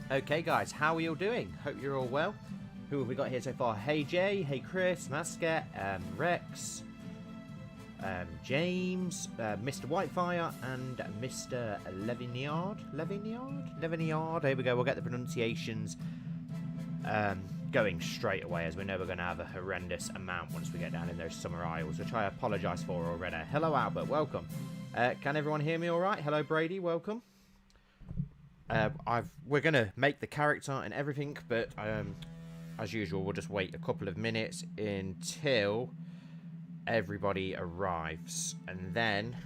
Okay guys, how are you all doing? Hope you're all well. Who have we got here so far? Hey Jay, hey Chris, Masket, Rex, James, Mr. Whitefire, and Mr. Leviniard? Here we go, we'll get the pronunciations going straight away, as we know we're going to have a horrendous amount once we get down in those summer isles, which I apologise for already. Hello Albert, welcome. Can everyone hear me alright? Hello Brady, welcome. We're going to make the character and everything, but as usual, we'll just wait a couple of minutes until everybody arrives. And then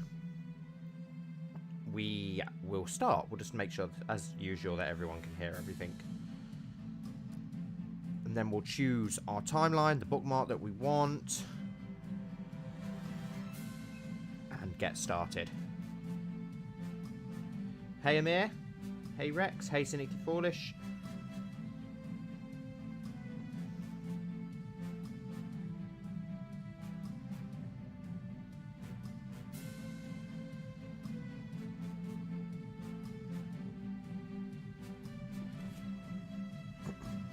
we will start. We'll just make sure, as usual, that everyone can hear everything. And then we'll choose our timeline, the bookmark that we want, and get started. Hey Amir. Hey Rex, hey Cynic the Foolish.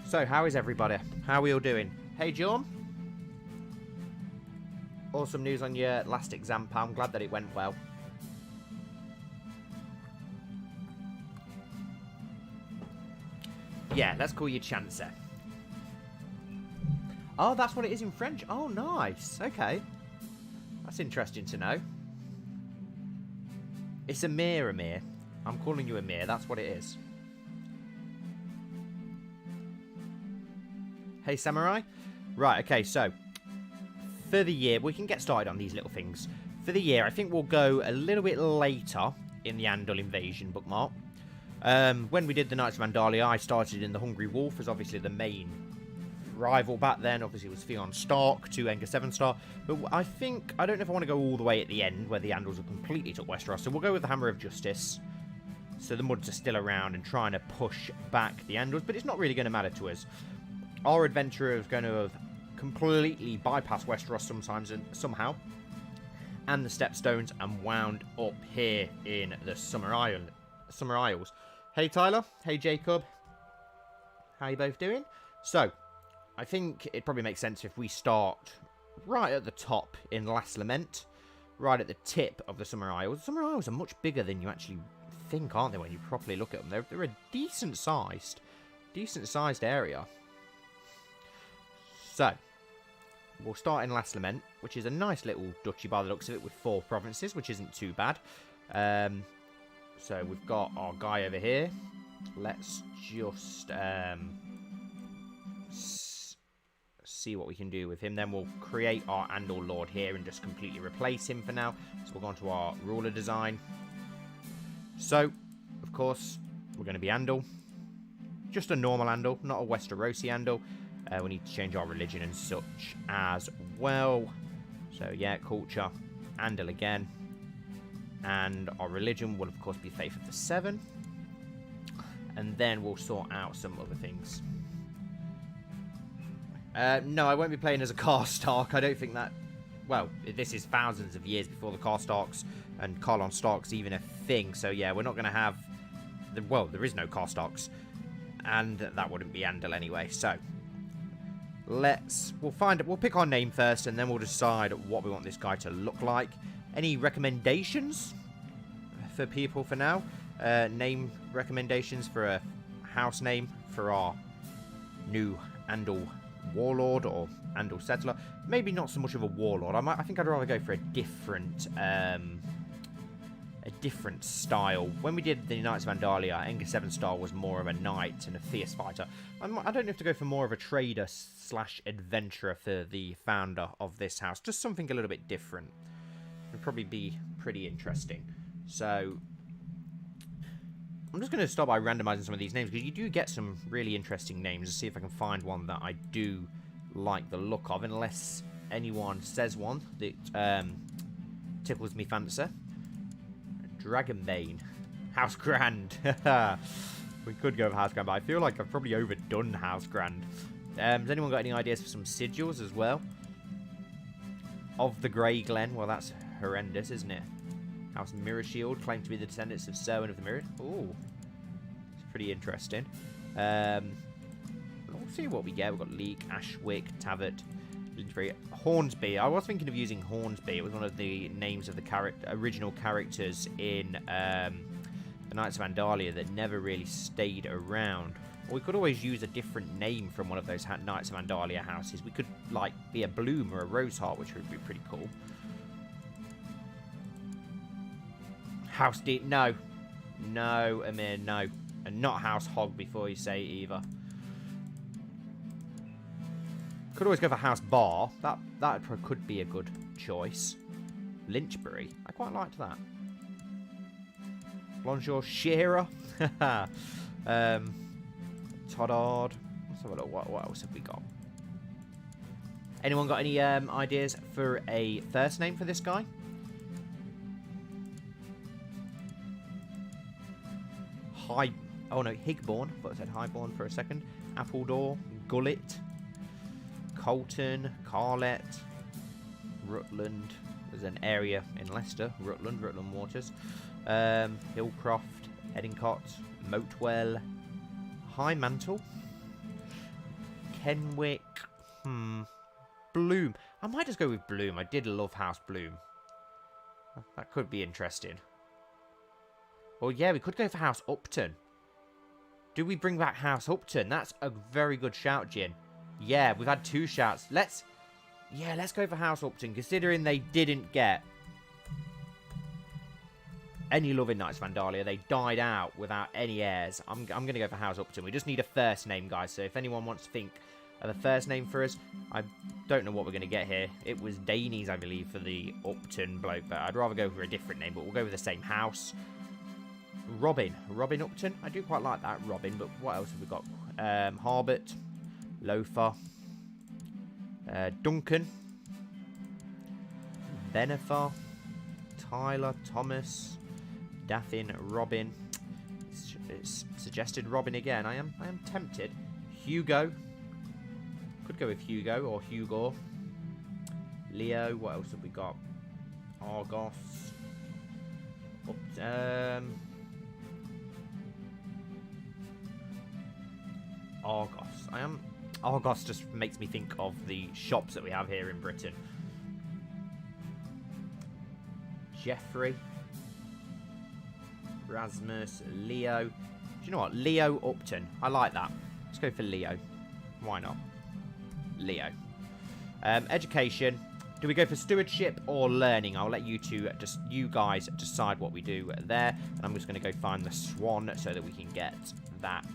So, how is everybody? How are we all doing? Hey John. Awesome news on your last exam, pal. I'm glad that it went well. Yeah, let's call you Chancer. Oh, that's what it is in French. Oh, nice. Okay. That's interesting to know. It's Amir. I'm calling you Amir. That's what it is. Hey, Samurai. Right, okay, so for the year, we can get started on these little things. For the year, I think we'll go a little bit later in the Andal Invasion bookmark. When we did the Knights of Andalia, I started in the Hungry Wolf as obviously the main rival back then. Obviously, it was Theon Stark to Aengar 7-star. But I don't know if I want to go all the way at the end where the Andals have completely took Westeros. So we'll go with the Hammer of Justice. So the Muds are still around and trying to push back the Andals. But it's not really going to matter to us. Our adventurer is going to have completely bypassed Westeros sometimes and somehow. And the Stepstones and wound up here in the Summer Isles. Hey Tyler, hey Jacob, how you both doing? So, I think it probably makes sense if we start right at the top in Last Lament, right at the tip of the Summer Isles. The Summer Isles are much bigger than you actually think, aren't they, when you properly look at them? They're a decent-sized area. So, we'll start in Last Lament, which is a nice little duchy by the looks of it with 4 provinces, which isn't too bad. So we've got our guy over here. Let's just see what we can do with him. Then we'll create our Andal Lord here and just completely replace him for now. So we'll go on to our ruler design. So, of course, we're going to be Andal. Just a normal Andal, not a Westerosi Andal. We need to change our religion and such as well. So, yeah, culture. Andal again. And our religion will, of course, be Faith of the Seven. And then we'll sort out some other things. No, I won't be playing as a Karstark. I don't think that... Well, this is thousands of years before the Karstarks and Karlon Starks even a thing. So, yeah, we're not going to have... Well, there is no Karstarks. And that wouldn't be Andal anyway. So, we'll pick our name first, and then we'll decide what we want this guy to look like. Any recommendations for people for now? Name recommendations for a house name for our new Andal Warlord or Andal Settler? Maybe not so much of a Warlord. I think I'd rather go for a different style. When we did the Knights of Andalia, Aengar 7-star was more of a knight and a fierce fighter. I don't know if to go for more of a trader / adventurer for the founder of this house. Just something a little bit different. Would probably be pretty interesting. So, I'm just going to start by randomizing some of these names, because you do get some really interesting names. Let's see if I can find one that I do like the look of, unless anyone says one that tickles me fancy. Dragonbane. House Grand. We could go with House Grand, but I feel like I've probably overdone House Grand. Has anyone got any ideas for some sigils as well? Of the Grey Glen. Well, that's horrendous, isn't it? House Mirror Shield, claimed to be the descendants of Serwyn of the Mirror. Ooh. It's pretty interesting. We'll see what we get. We've got Leek, Ashwick, Tavet, Lindbury, Hornsby. I was thinking of using Hornsby. It was one of the names of the original characters in the Knights of Andalia that never really stayed around. Or we could always use a different name from one of those Knights of Andalia houses. We could, like, be a Bloom or a Roseheart, which would be pretty cool. House D... No. No, Amir, no. And not House Hog before you say it either. Could always go for House Bar. That could be a good choice. Lynchbury. I quite liked that. Blonjour Shearer. Toddard. Let's have a look. What else have we got? Anyone got any ideas for a first name for this guy? Oh no, Higborn. I thought I said Highborn for a second. Appledore. Gullet. Colton. Carlet. Rutland. There's an area in Leicester. Rutland Waters. Hillcroft. Eddingcott. Motewell. High Mantle. Kenwick. Bloom. I might just go with Bloom. I did love House Bloom. That could be interesting. Well, yeah, we could go for House Upton. Do we bring back House Upton? That's a very good shout, Jin. Yeah, we've had 2 shouts. Let's go for House Upton, considering they didn't get any love in Knights of Andalia. They died out without any heirs. I'm going to go for House Upton. We just need a first name, guys. So if anyone wants to think of a first name for us, I don't know what we're going to get here. It was Danes, I believe, for the Upton bloke, but I'd rather go for a different name, but we'll go with the same house. Robin Upton. I do quite like that, Robin, but what else have we got? Harbert, Lothar, Duncan, Benefer, Tyler, Thomas, Dathin, Robin. It's suggested Robin again. I am tempted. Hugo. Could go with Hugo or Hugo. Leo. What else have we got? Argos. Argos. Argos just makes me think of the shops that we have here in Britain. Jeffrey. Rasmus. Leo. Do you know what? Leo Upton. I like that. Let's go for Leo. Why not? Leo. Education. Do we go for stewardship or learning? I'll let you guys decide what we do there. And I'm just going to go find the swan so that we can get that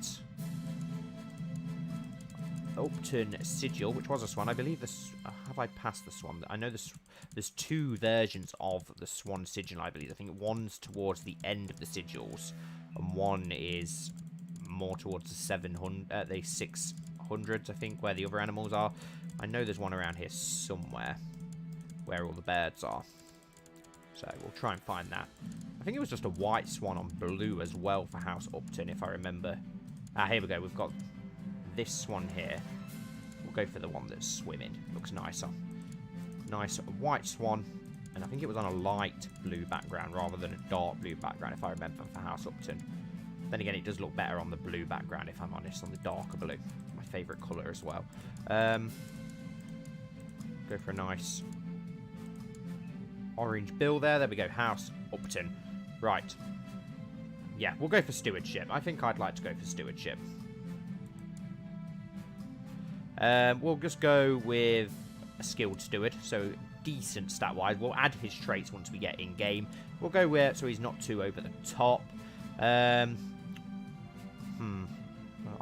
Upton sigil, which was a swan. I believe this. Have I passed the swan? I know there's 2 versions of the swan sigil, I believe. I think one's towards the end of the sigils, and one is more towards the 600s, I think, where the other animals are. I know there's one around here somewhere where all the birds are. So we'll try and find that. I think it was just a white swan on blue as well for House Upton, if I remember. Ah, here we go. We've got this swan here. We'll go for the one that's swimming. Looks nicer. Nice white swan. And I think it was on a light blue background rather than a dark blue background, if I remember, for House Upton. Then again, it does look better on the blue background, if I'm honest, on the darker blue. My favourite colour as well. Go for a nice orange bill there. There we go. House Upton. Right. Yeah, we'll go for stewardship. I think I'd like to go for stewardship. We'll just go with a skilled steward, so decent stat-wise. We'll add his traits once we get in-game. We'll go with so he's not too over the top. I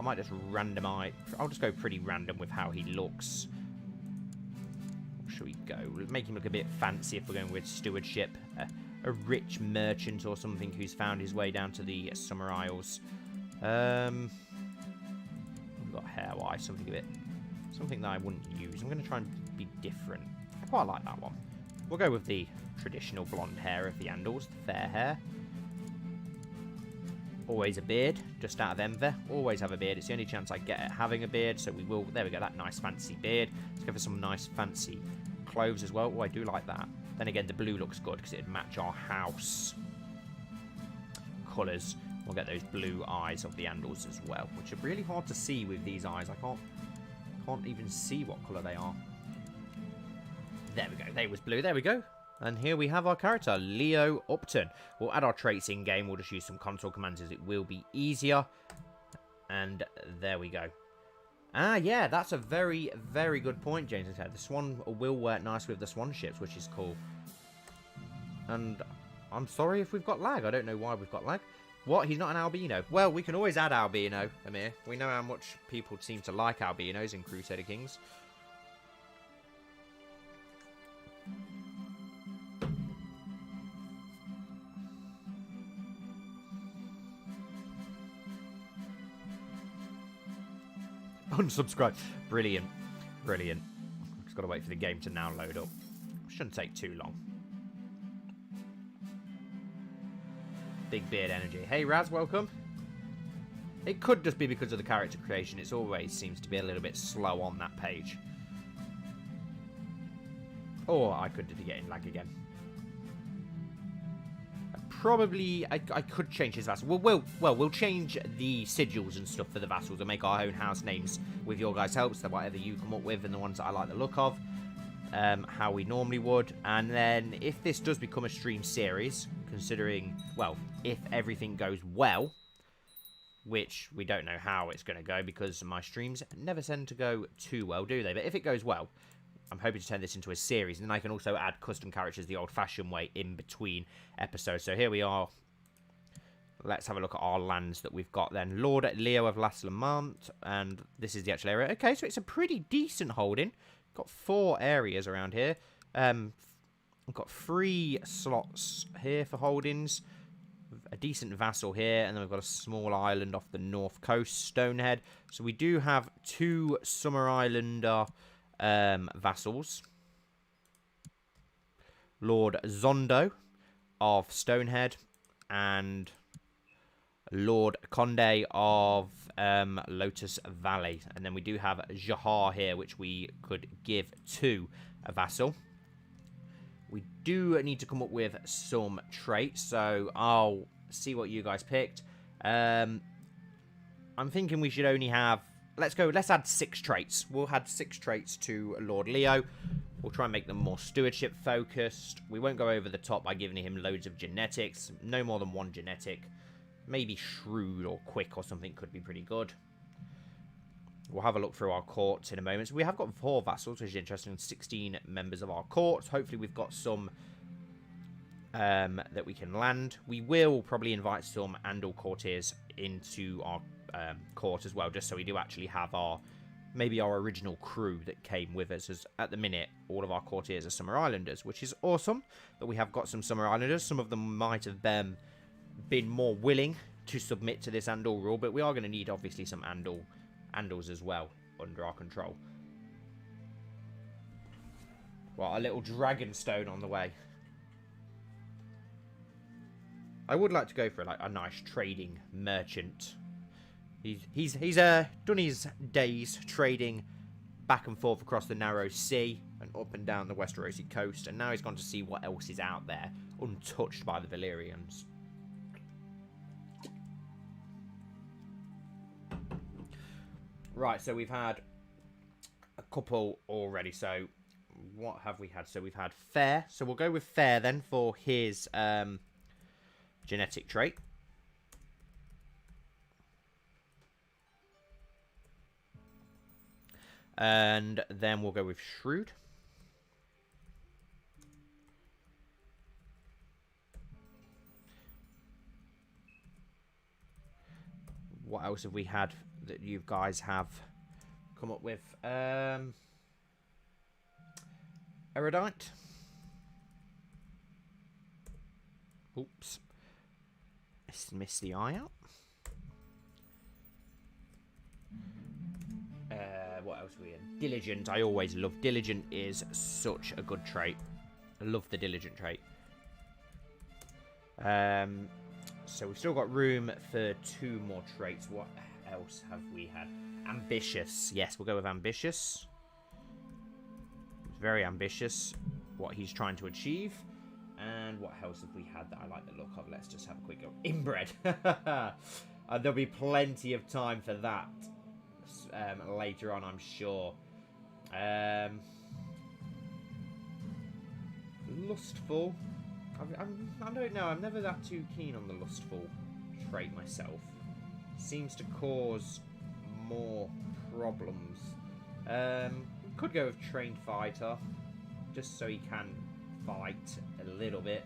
might just randomize. I'll just go pretty random with how he looks. What should we go? We'll make him look a bit fancy if we're going with stewardship. A rich merchant or something who's found his way down to the Summer Isles. We've got hair-wise, something that I wouldn't use. I'm going to try and be different. I quite like that one. We'll go with the traditional blonde hair of the Andals, the fair hair. Always a beard, just out of envy. Always have a beard. It's the only chance I get at having a beard, so we will. There we go, that nice fancy beard. Let's go for some nice fancy clothes as well. Oh, I do like that. Then again, the blue looks good because it'd match our house colours. We'll get those blue eyes of the Andals as well, which are really hard to see with these eyes. I can't even see what colour they are. There we go. They was blue. There we go. And here we have our character, Leo Upton. We'll add our traits in-game. We'll just use some console commands as it will be easier. And there we go. Ah, yeah, that's a very, very good point, James said. The Swan will work nice with the Swan ships, which is cool. And I'm sorry if we've got lag. I don't know why we've got lag. What? He's not an albino? Well, we can always add albino, Amir. We know how much people seem to like albinos in Crusader Kings. Unsubscribe. Brilliant. Brilliant. Just got to wait for the game to now load up. Shouldn't take too long. Big beard energy. Hey, Raz, welcome. It could just be because of the character creation. It always seems to be a little bit slow on that page. Or I could be getting lag again. Probably, I could change his vassal. We'll change the sigils and stuff for the vassals and make our own house names with your guys' help. So whatever you come up with and the ones that I like the look of, how we normally would. And then if this does become a stream series, considering, well, if everything goes well, which we don't know how it's going to go because my streams never tend to go too well, do they? But if it goes well, I'm hoping to turn this into a series, and then I can also add custom characters the old-fashioned way in between episodes. So here we are. Let's have a look at our lands that we've got then. Lord Leo of Vassal Management, and this is the actual area. Okay, so it's a pretty decent holding. Got 4 areas around here. We've got 3 slots here for holdings. A decent vassal here, and then we've got a small island off the north coast, Stonehead. So we do have 2 Summer Islander vassals. Lord Zondo of Stonehead and Lord Conde of Lotus Valley. And then we do have Jahar here, which we could give to a vassal. We do need to come up with some traits, so I'll see what you guys picked. I'm thinking we should only have... Let's add 6 traits. We'll add 6 traits to Lord Leo. We'll try and make them more stewardship focused. We won't go over the top by giving him loads of genetics. No more than 1 genetic. Maybe shrewd or quick or something could be pretty good. We'll have a look through our courts in a moment. So we have got 4 vassals, which is interesting. 16 members of our court. Hopefully we've got some that we can land. We will probably invite some Andal courtiers into our court as well, just so we do actually have maybe our original crew that came with us, as at the minute all of our courtiers are Summer Islanders, which is awesome that we have got some Summer Islanders. Some of them might have been more willing to submit to this Andal rule, but we are going to need obviously some Andals as well under our control. Well, a little Dragonstone on the way. I would like to go for like a nice trading merchant. He's done his days trading back and forth across the narrow sea and up and down the Westerosi coast, and now he's gone to see what else is out there untouched by the Valyrians. Right, so we've had a couple already. So what have we had? So we've had Fair. So we'll go with Fair then for his genetic trait. And then we'll go with Shrewd. What else have we had that you guys have come up with? Erudite. Oops. Missed the eye out. What else are we in? Diligent. I always love Diligent. Is such a good trait. I love the Diligent trait. So we've still got room for 2 more traits. What else have we had? Ambitious. Yes, we'll go with Ambitious. It's very ambitious what he's trying to achieve. And what else have we had that I like the look of? Let's just have a quick go. Inbred. There'll be plenty of time for that later on, I'm sure. Lustful. I don't know. I'm never that too keen on the lustful trait myself. Seems to cause more problems. Could go with trained fighter, just so he can fight a little bit.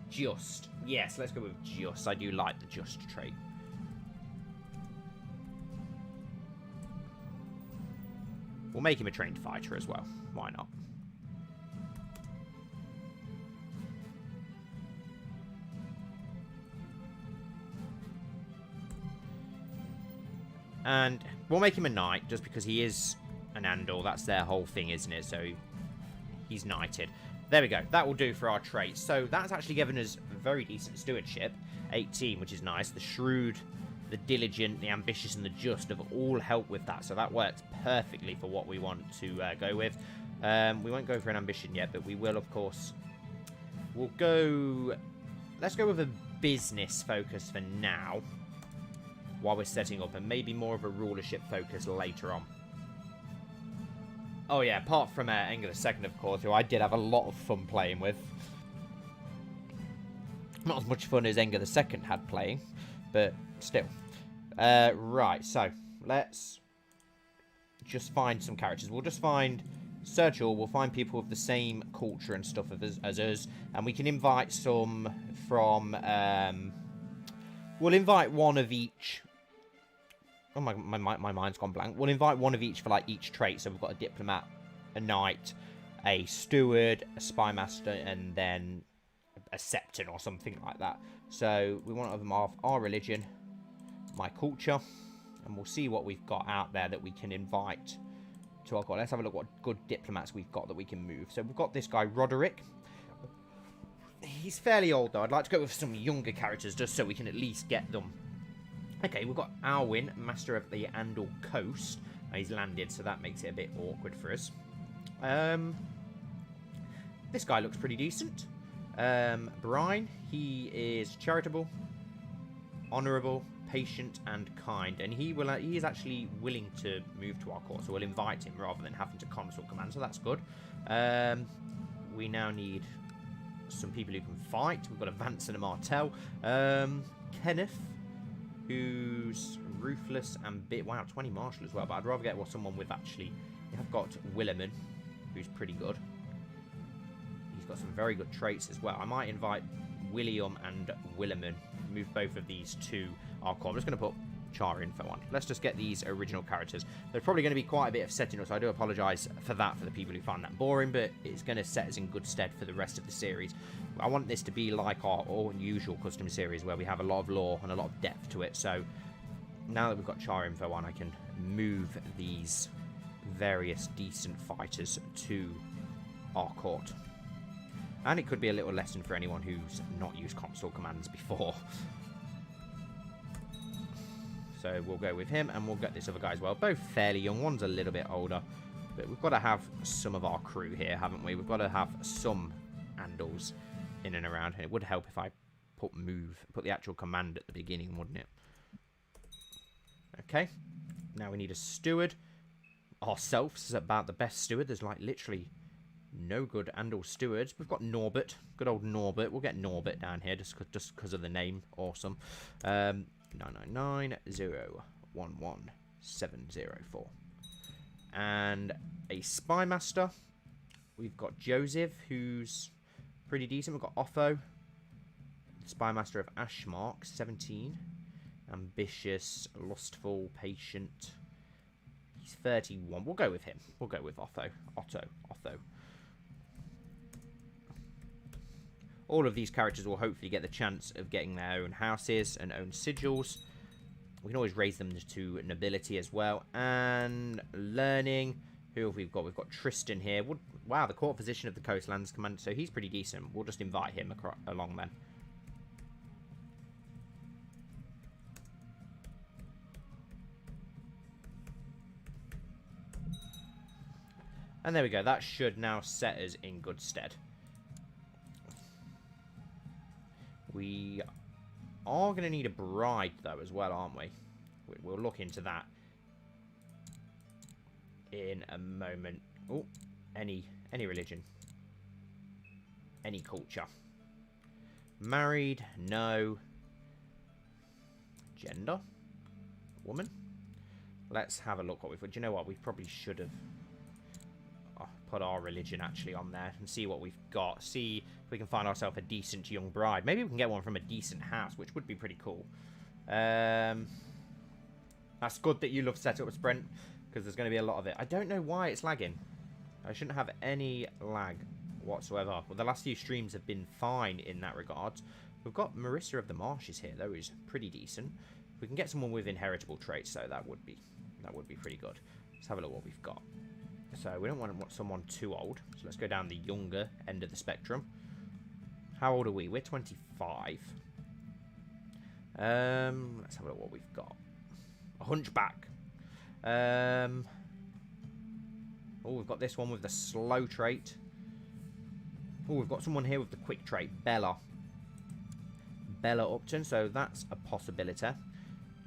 Just. Yes, let's go with just. I do like the just trait. We'll make him a trained fighter as well. Why not? And we'll make him a knight, just because he is an Andal. That's their whole thing, isn't it? So he's knighted. There we go. That will do for our traits. So that's actually given us very decent stewardship. 18, which is nice. The shrewd, the diligent, the ambitious, and the just have all helped with that. So that works perfectly for what we want to go with. We won't go for an ambition yet, but we will, of course. We'll go... Let's go with a business focus for now, while we're setting up, and maybe more of a rulership focus later on. Oh yeah, apart from Aengar II, of course, who I did have a lot of fun playing with. Not as much fun as Aengar II had playing, but still. Right, so let's just find some characters. We'll just find... Search all, we'll find people with the same culture and stuff as us, and we can invite some from... we'll invite one of each... Oh, my mind's gone blank. We'll invite one of each for, like, each trait. So we've got a diplomat, a knight, a steward, a spymaster, and then a septon or something like that. So we want them off our religion, my culture, and we'll see what we've got out there that we can invite to our court. Let's have a look what good diplomats we've got that we can move. So we've got this guy, Roderick. He's fairly old, though. I'd like to go with some younger characters just so we can at least get them. Okay, we've got Alwyn, Master of the Andal Coast. He's landed, so that makes it a bit awkward for us. This guy looks pretty decent. Brine, he is charitable, honourable, patient, and kind. And he is actually willing to move to our court, so we'll invite him rather than having to consult command, so that's good. We now need some people who can fight. We've got a Vance and a Martell. Kenneth, who's ruthless and wow, 20 martial as well, but I'd rather get someone with actually... We have got Williman, who's pretty good. He's got some very good traits as well. I might invite William and Williman, move both of these to our core. I'm just going to put char info on. Let's just get these original characters. There's probably going to be quite a bit of setting up, so I do apologise for that for the people who find that boring, but it's going to set us in good stead for the rest of the series. I want this to be like our usual custom series where we have a lot of lore and a lot of depth to it. So now that we've got char info on, I can move these various decent fighters to our court. And it could be a little lesson for anyone who's not used console commands before. So we'll go with him, and we'll get this other guy as well. Both fairly young. One's a little bit older. But we've got to have some of our crew here, haven't we? We've got to have some Andals in and around. And it would help if I put the actual command at the beginning, wouldn't it? Okay. Now we need a steward. Ourselves is about the best steward. There's like literally no good Andal stewards. We've got Norbert. Good old Norbert. We'll get Norbert down here just because of the name. Awesome. 999-011-704. And a spymaster. We've got Joseph, who's pretty decent. We've got Otho, spymaster of Ashmark, 17. Ambitious, lustful, patient. He's 31. We'll go with him. We'll go with Otho. Otto. All of these characters will hopefully get the chance of getting their own houses and own sigils. We can always raise them to nobility as well. And learning. Who have we got? We've got Tristan here. Wow, the court physician of the Coastlands Commander. So he's pretty decent. We'll just invite him along then. And there we go. That should now set us in good stead. We are going to need a bride, though, as well, aren't we? We'll look into that in a moment. Oh, any religion. Any culture. Married? No. Gender? Woman? Let's have a look what we've... Do you know what? We probably should have put our religion actually on there and see what we've got. See if we can find ourselves a decent young bride. Maybe we can get one from a decent house, which would be pretty cool. That's good that you love setups, Brent, because there's going to be a lot of it. I don't know why it's lagging. I shouldn't have any lag whatsoever. Well, the last few streams have been fine in that regard. We've got Marissa of the Marshes here, though, who's pretty decent. If we can get someone with inheritable traits, though, that would be pretty good. Let's have a look what we've got. So we don't want someone too old. So let's go down the younger end of the spectrum. How old are we? We're 25. Let's have a look what we've got. A hunchback. Oh, we've got this one with the slow trait. Oh, we've got someone here with the quick trait. Bella Upton. So that's a possibility.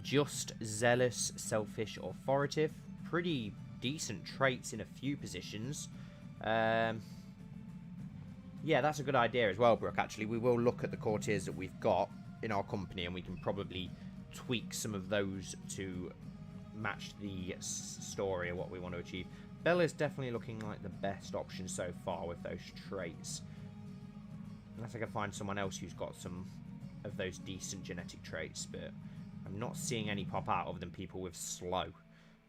Just zealous, selfish, authoritative. Pretty decent traits in a few positions. Yeah, that's a good idea as well, Brooke. Actually, we will look at the courtiers that we've got in our company, and we can probably tweak some of those to match the story of what we want to achieve. Bella's definitely looking like the best option so far with those traits. Unless I can find someone else who's got some of those decent genetic traits, but I'm not seeing any pop out other than people with slow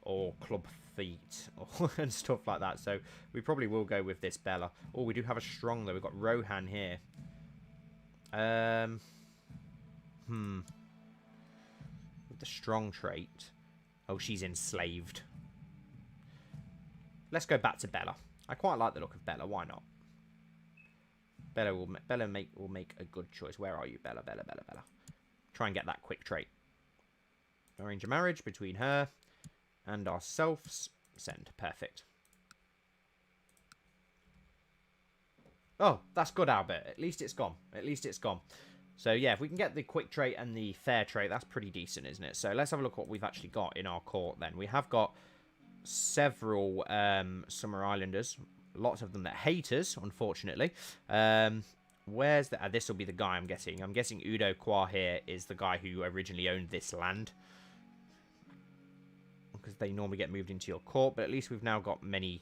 or club feet and stuff like that. So we probably will go with this Bella. Oh, we do have a strong, though. We've got Rohan here. With the strong trait. Oh, she's enslaved. Let's go back to Bella. I quite like the look of Bella. Why not? Bella will make a good choice. Where are you, Bella? Bella. Try and get that quick trait. Arrange a marriage between her and ourselves. Send. Perfect. Oh, that's good, Albert. At least it's gone. So, yeah, if we can get the quick trait and the fair trait, that's pretty decent, isn't it? So, let's have a look at what we've actually got in our court, then. We have got several Summer Islanders. Lots of them that hate us, unfortunately. Where's the... this will be the guy I'm guessing. I'm guessing Udo Kwa here is the guy who originally owned this land. Because they normally get moved into your court. But at least we've now got many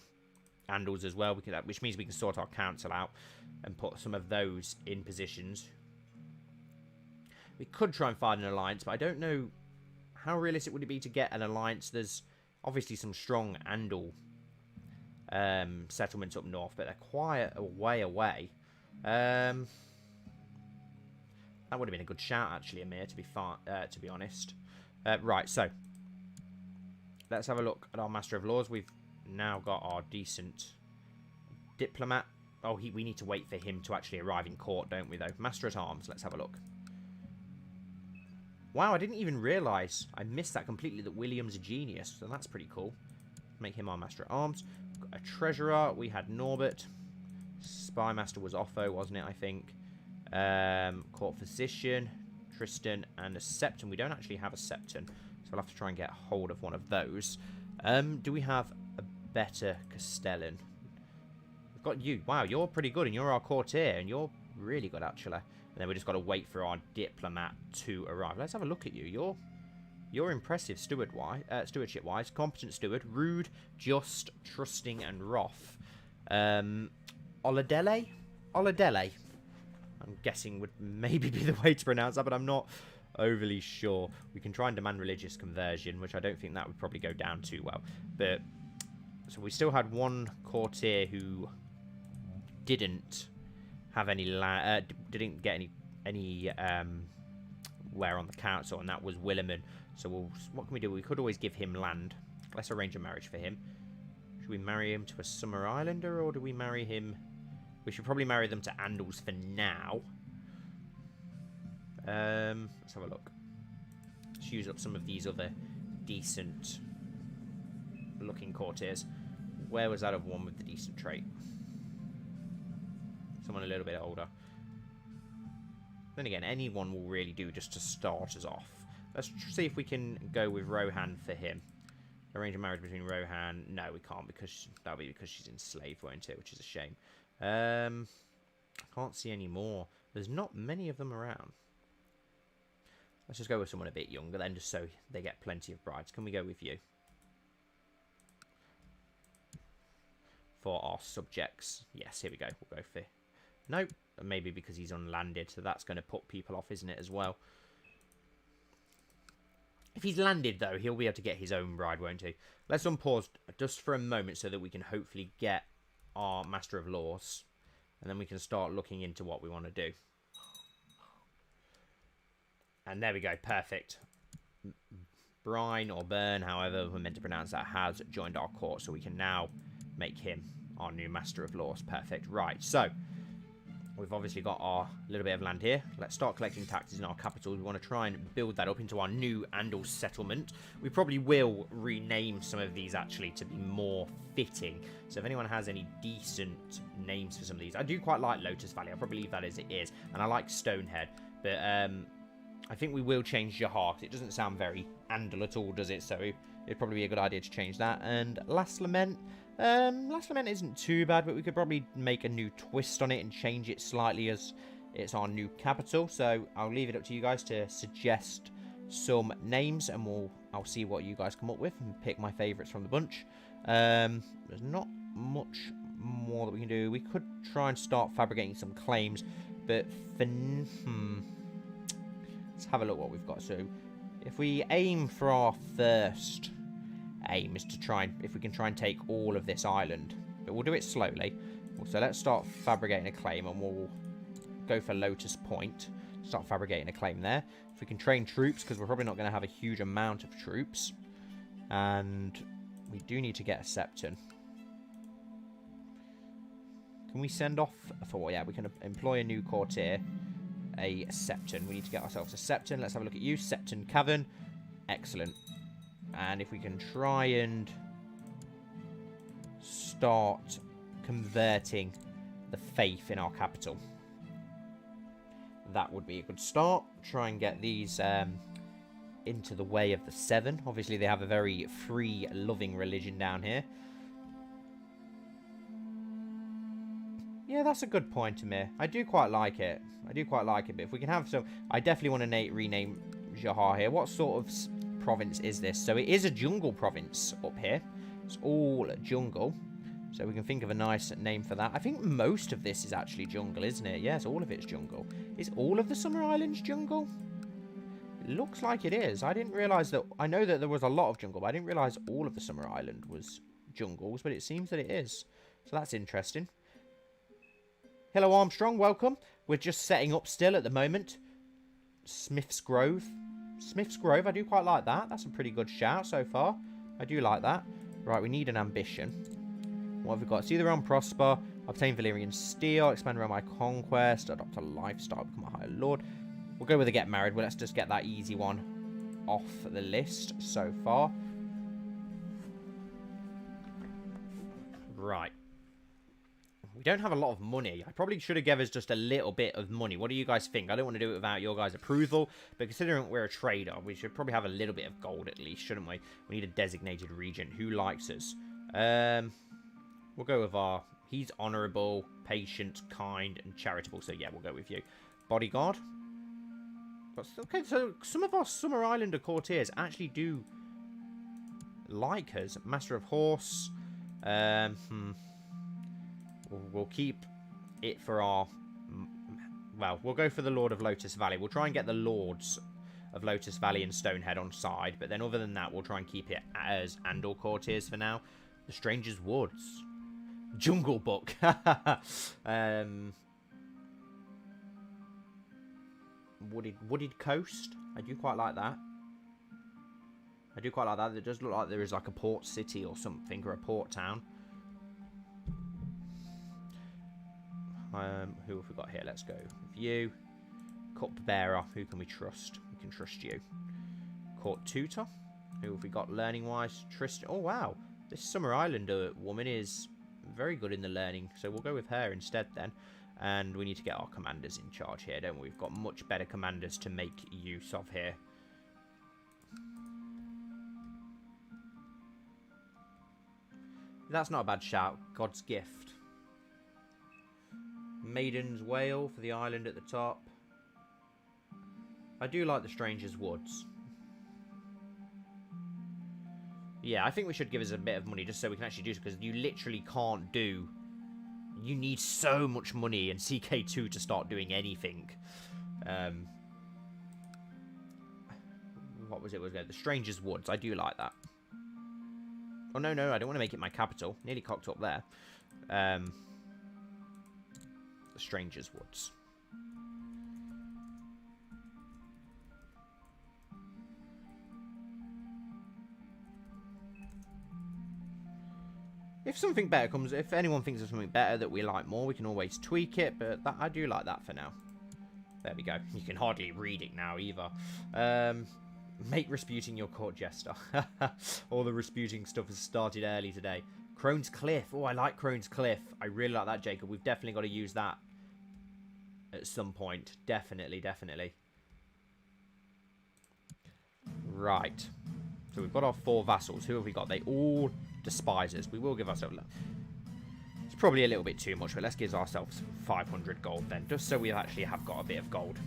Andals as well. Which means we can sort our council out and put some of those in positions. We could try and find an alliance, but I don't know how realistic would it be to get an alliance. There's obviously some strong Andal settlements up north, but they're quite a way away. That would have been a good shout, actually, Amir, to be honest. Right, so let's have a look at our Master of Laws. We've now got our decent diplomat. Oh, we need to wait for him to actually arrive in court, don't we, though? Master at Arms, let's have a look. Wow, I didn't even realise. I missed that completely, that William's a genius. So that's pretty cool. Make him our Master at Arms. Got a Treasurer. We had Norbert. Spy Master was Otho, wasn't it, I think. Court Physician. Tristan. And a Septon. We don't actually have a Septon. So we'll have to try and get hold of one of those. Do we have a better Castellan? We've got you. Wow, you're pretty good. And you're our courtier. And you're really good, actually. And then we just got to wait for our diplomat to arrive. Let's have a look at you. You're impressive stewardship-wise. Competent steward. Rude, just, trusting, and wrath. Oladele? I'm guessing would maybe be the way to pronounce that, but I'm not overly sure. We can try and demand religious conversion, which I don't think that would probably go down too well. But so we still had one courtier who didn't have any didn't get any where on the council, and that was Williman. So what can we do? We could always give him land. Let's arrange a marriage for him. Should we marry him to a Summer Islander, or do we marry him? We should probably marry them to Andals for now. Let's have a look. Let's use up some of these other decent looking courtiers. Where was that of one with the decent trait? Someone a little bit older. Then again, anyone will really do just to start us off. Let's see if we can go with Rohan for him. Arrange a marriage between Rohan. No, we can't, because that'll be because she's enslaved, won't it? Which is a shame. I can't see any more. There's not many of them around. Let's just go with someone a bit younger then, just so they get plenty of brides. Can we go with you? For our subjects. Yes, here we go. We'll go for... Nope. Maybe because he's unlanded, so that's going to put people off, isn't it, as well? If he's landed, though, he'll be able to get his own bride, won't he? Let's unpause just for a moment so that we can hopefully get our Master of Laws. And then we can start looking into what we want to do. And there we go. Perfect. Brine or Burn, however we're meant to pronounce that, has joined our court. So we can now make him our new Master of Laws. Perfect. Right, so... We've obviously got our little bit of land here. Let's start collecting taxes in our capital. We want to try and build that up into our new Andal settlement. We probably will rename some of these, actually, to be more fitting. So if anyone has any decent names for some of these. I do quite like Lotus Valley. I'll probably leave that as it is. And I like Stonehead. But I think we will change Jahar, because it doesn't sound very Andal at all, does it? So it'd probably be a good idea to change that. And Last Lament... Last Lament isn't too bad, but we could probably make a new twist on it and change it slightly as it's our new capital. So I'll leave it up to you guys to suggest some names, and I'll see what you guys come up with and pick my favourites from the bunch. There's not much more that we can do. We could try and start fabricating some claims, but for let's have a look what we've got. So if we aim for our first aim is to try and, if we can try and take all of this island, but we'll do it slowly. So let's start fabricating a claim, and we'll go for Lotus Point. Start fabricating a claim there. If we can train troops, because we're probably not going to have a huge amount of troops, and we do need to get a Septon. Can we send off for... Yeah, we can employ a new courtier, a Septon. We need to get ourselves a Septon. Let's have a look at you, Septon Cavern. Excellent. And if we can try and start converting the faith in our capital, that would be a good start. Try and get these into the way of the Seven. Obviously, they have a very free, loving religion down here. Yeah, that's a good point, Amir. I do quite like it. I do quite like it. But if we can have some... I definitely want to rename Jahar here. What sort of province is this? So it is a jungle province up here. It's all jungle. So we can think of a nice name for that. I think most of this is actually jungle, isn't it? Yes, all of it's jungle. Is all of the Summer Islands jungle? It looks like it is. I didn't realise that... I know that there was a lot of jungle, but I didn't realise all of the Summer Island was jungles, but it seems that it is. So that's interesting. Hello, Armstrong. Welcome. We're just setting up still at the moment. Smith's Grove. Smith's Grove, I do quite like that. That's a pretty good shout so far. I do like that. Right, we need an ambition. What have we got? See the realm prosper. Obtain Valyrian steel. Expand realm by conquest. Adopt a lifestyle. Become a higher lord. We'll go with a get married. Well, let's just get that easy one off the list so far. Right. We don't have a lot of money. I probably should have given us just a little bit of money. What do you guys think? I don't want to do it without your guys' approval, but considering we're a trader, we should probably have a little bit of gold at least, shouldn't we? We need a designated regent. Who likes us? We'll go with our... He's honourable, patient, kind, and charitable. So yeah, we'll go with you. Bodyguard. Okay, so some of our Summer Islander courtiers actually do like us. Master of Horse. We'll keep it for our... Well, we'll go for the Lord of Lotus Valley. We'll try and get the Lords of Lotus Valley and Stonehead on side. But then other than that, we'll try and keep it as Andal courtiers for now. The Stranger's Woods. Jungle Book. Wooded Coast. I do quite like that. I do quite like that. It does look like there is like a port city or something, or a port town. Who have we got here? Let's go with you. Cupbearer. Who can we trust? We can trust you. Court Tutor. Who have we got learning-wise? Tristan. Oh, wow. This Summer Islander woman is very good in the learning, so we'll go with her instead then. And we need to get our commanders in charge here, don't we? We've got much better commanders to make use of here. That's not a bad shout. God's gift. Maiden's Wail for the island at the top. I do like the Stranger's Woods. Yeah, I think we should give us a bit of money just so we can actually do this, because you literally can't do... You need so much money and CK2 to start doing anything. What was it? The Stranger's Woods. I do like that. Oh, no, I don't want to make it my capital. Nearly cocked up there. The Stranger's Woods. If something better comes, if anyone thinks of something better that we like more, we can always tweak it, but that, I do like that for now. There we go. You can hardly read it now either. Make Rasputin your court jester. All the Rasputin stuff has started early today. Crone's Cliff. Oh, I like Crone's Cliff. I really like that, Jacob. We've definitely got to use that at some point. Definitely. Right. So we've got our 4 vassals. Who have we got? They all despise us. We will give ourselves... It's probably a little bit too much, but let's give ourselves 500 gold then, just so we actually have got a bit of gold.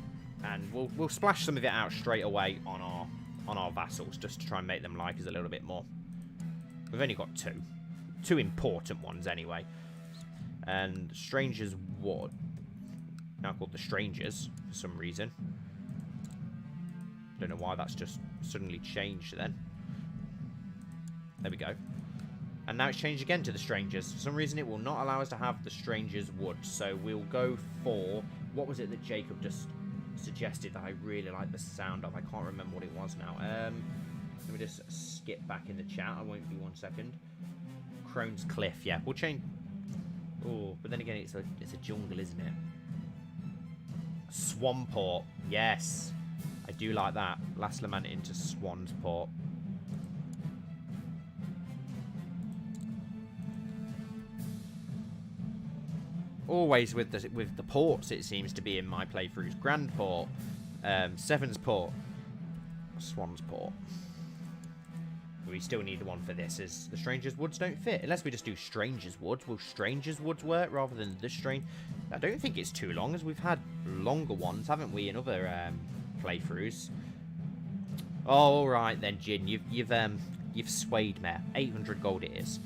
And we'll splash some of it out straight away on our vassals, just to try and make them like us a little bit more. We've only got 2. 2 important ones anyway. And Stranger's Wood. Now called the Strangers for some reason. Don't know why that's just suddenly changed then. There we go. And now it's changed again to the Strangers. For some reason, it will not allow us to have the Stranger's Wood. So we'll go for... What was it that Jacob just suggested that I really like the sound of? I can't remember what it was now. Let me just skip back in the chat. I won't be 1 second. Crone's Cliff. Yeah, we'll change... Oh, but then again, it's a jungle, isn't it? Swanport. Yes. I do like that. Last Lament into Swan's Port. Always with the ports, it seems to be in my playthroughs. Grand Port, Seven's Port, Swan's Port. We still need one for this, as the Stranger's Woods don't fit. Unless we just do Stranger's Woods. Will Stranger's Woods work rather than the Strange? I don't think it's too long, as we've had longer ones, haven't we, in other playthroughs? Oh, all right then, Jin. You've swayed me. 800 gold it is.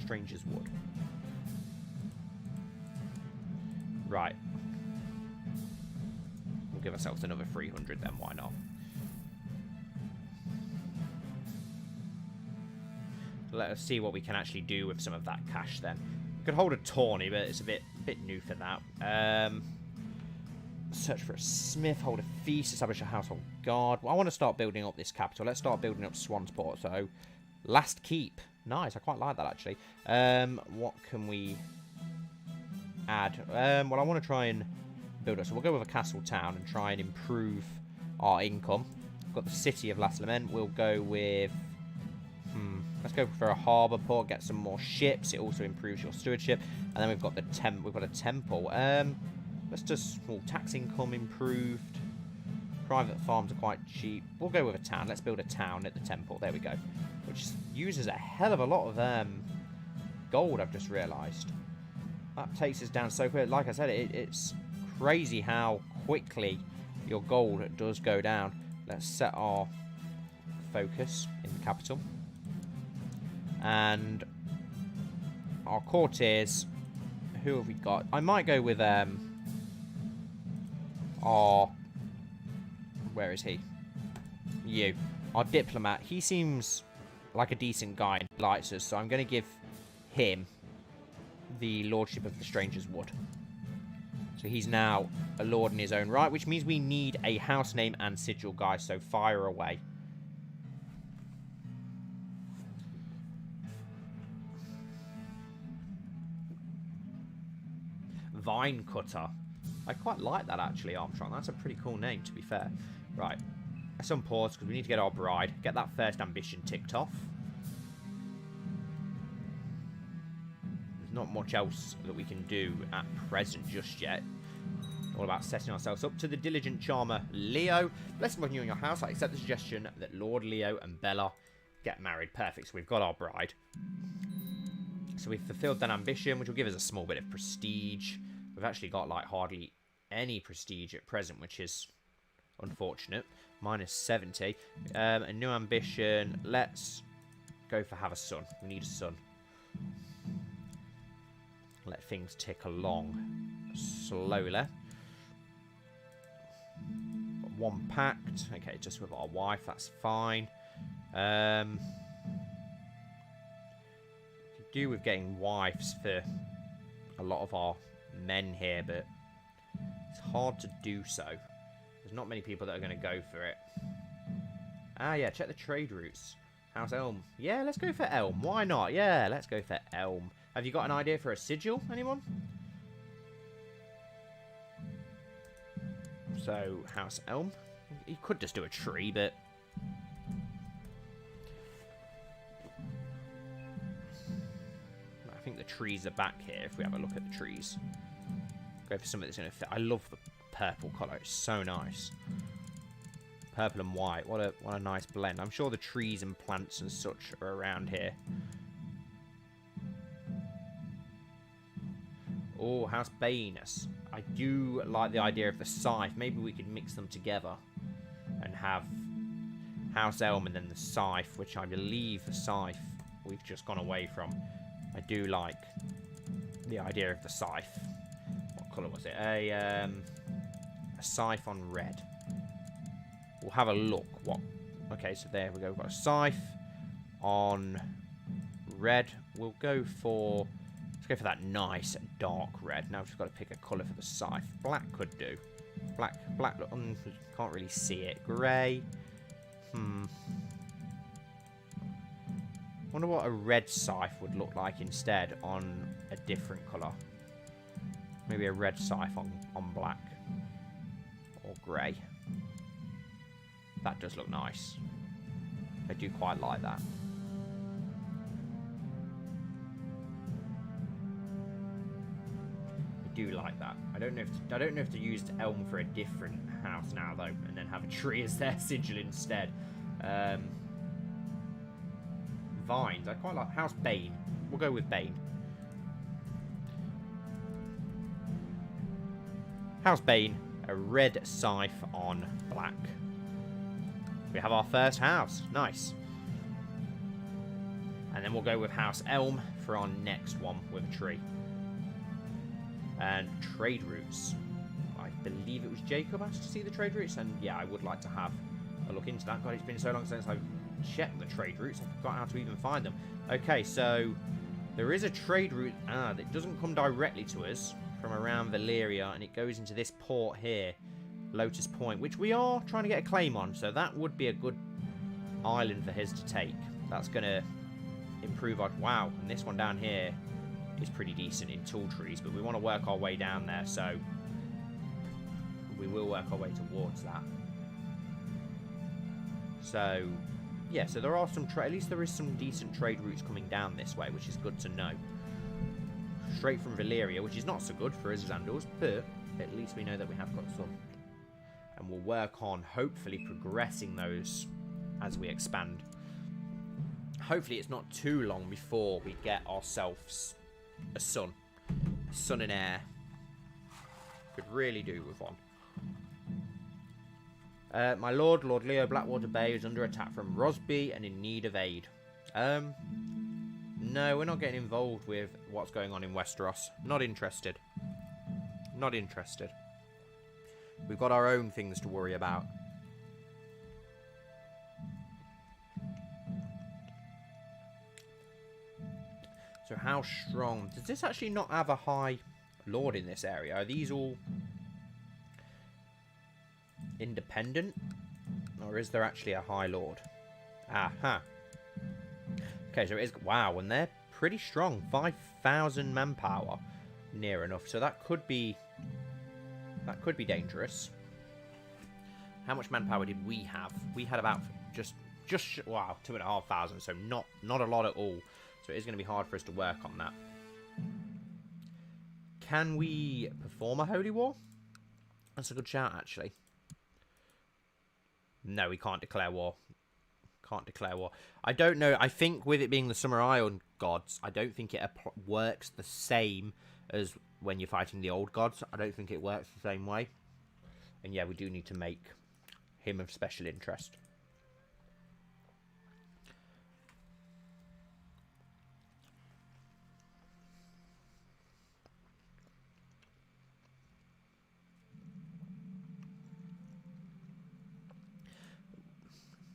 Stranger's Wood. Right. We'll give ourselves another 300 then, why not? Let us see what we can actually do with some of that cash then. We could hold a tourney, but it's a bit new for that. Search for a smith, hold a feast, establish a household guard. Well, I want to start building up this capital. Let's start building up Swansport. So, last keep. Nice, I quite like that actually. What can we add? Well, I want to try and build it. So we'll go with a castle town and try and improve our income. We've got the city of Last Lament. We'll go with... let's go for a harbour port, get some more ships. It also improves your stewardship. And then we've got we've got a temple. Let's just... tax income improved. Private farms are quite cheap. We'll go with a town. Let's build a town at the temple. There we go. Which uses a hell of a lot of gold, I've just realised. That takes us down so quick. Like I said, it's crazy how quickly your gold does go down. Let's set our focus in the capital. And our courtiers, who have we got? I might go with our... Where is he? You. Our diplomat. He seems like a decent guy and likes us, so I'm going to give him the lordship of the Stranger's Wood. So he's now a lord in his own right, which means we need a house name and sigil guy, so fire away. Vine Cutter. I quite like that actually, Armstrong. That's a pretty cool name, to be fair. Right. some pause because we need to get our bride. Get that first ambition ticked off. There's not much else that we can do at present just yet. All about setting ourselves up. To the diligent charmer Leo. Blessed upon you and your house. I accept the suggestion that Lord Leo and Bella get married. Perfect. So we've got our bride. So we've fulfilled that ambition, which will give us a small bit of prestige. We've actually got like hardly any prestige at present, which is unfortunate. Minus 70. A new ambition. Let's go for have a son. We need a son. Let things tick along slowly. Got one pact. Okay, just with our wife. That's fine. Could do with getting wives for a lot of our men here, but it's hard to do so. There's not many people that are going to go for it. Ah, yeah, check the trade routes. House Elm. Yeah, let's go for Elm. Why not? Yeah, let's go for Elm. Have you got an idea for a sigil, anyone? So, House Elm. You could just do a tree, but... I think the trees are back here, if we have a look at the trees. Go for something that's going to fit. I love the purple colour. It's so nice. Purple and white. What a nice blend. I'm sure the trees and plants and such are around here. Oh, House Banus. I do like the idea of the scythe. Maybe we could mix them together and have House Elm and then the scythe, which I believe the scythe we've just gone away from. I do like the idea of the scythe. What colour was it? A scythe on red. We'll have a look. What? Okay, so there we go. We've got a scythe on red. We'll go for... Let's go for that nice dark red. Now we've just got to pick a colour for the scythe. Black could do. Black, can't really see it. Grey. Wonder what a red scythe would look like instead on a different colour. Maybe a red scythe on black. Or grey. That does look nice. I do quite like that. I do like that. I don't know if to use Elm for a different house now though, and then have a tree as their sigil instead. Vines. I quite like House Bane. We'll go with Bane. House Bane. A red scythe on black. We have our first house. Nice. And then we'll go with House Elm for our next one with a tree. And trade routes. I believe it was Jacob asked to see the trade routes. And yeah, I would like to have a look into that. God, it's been so long since I've checked the trade routes. I forgot how to even find them. Okay, so there is a trade route that doesn't come directly to us from around Valyria. And it goes into this port here. Lotus Point, which we are trying to get a claim on, so that would be a good island for his to take. That's going to improve our... Wow, and this one down here is pretty decent in tall trees, but we want to work our way down there, so we will work our way towards that. So, yeah, so there are some... at least there is some decent trade routes coming down this way, which is good to know. Straight from Valyria, which is not so good for us as Andals, but at least we know that we have got some. And we'll work on hopefully progressing those as we expand. Hopefully it's not too long before we get ourselves a son. A son and heir. Could really do with one. My lord, Lord Leo Blackwater Bay, is under attack from Rosby and in need of aid. No, we're not getting involved with what's going on in Westeros. Not interested. Not interested. We've got our own things to worry about. So how strong... Does this actually not have a high lord in this area? Are these all independent? Or is there actually a high lord? Aha. Okay, so it is... Wow, and they're pretty strong. 5,000 manpower. Near enough. So that could be... That could be dangerous. How much manpower did we have? We had about just wow, 2,500. So not a lot at all. So it is going to be hard for us to work on that. Can we perform a holy war? That's a good shout, actually. No, we can't declare war. Can't declare war. I don't know. I think with it being the Summer Island gods, I don't think it works the same as when you're fighting the old gods. I don't think it works the same way. And yeah, we do need to make him of special interest.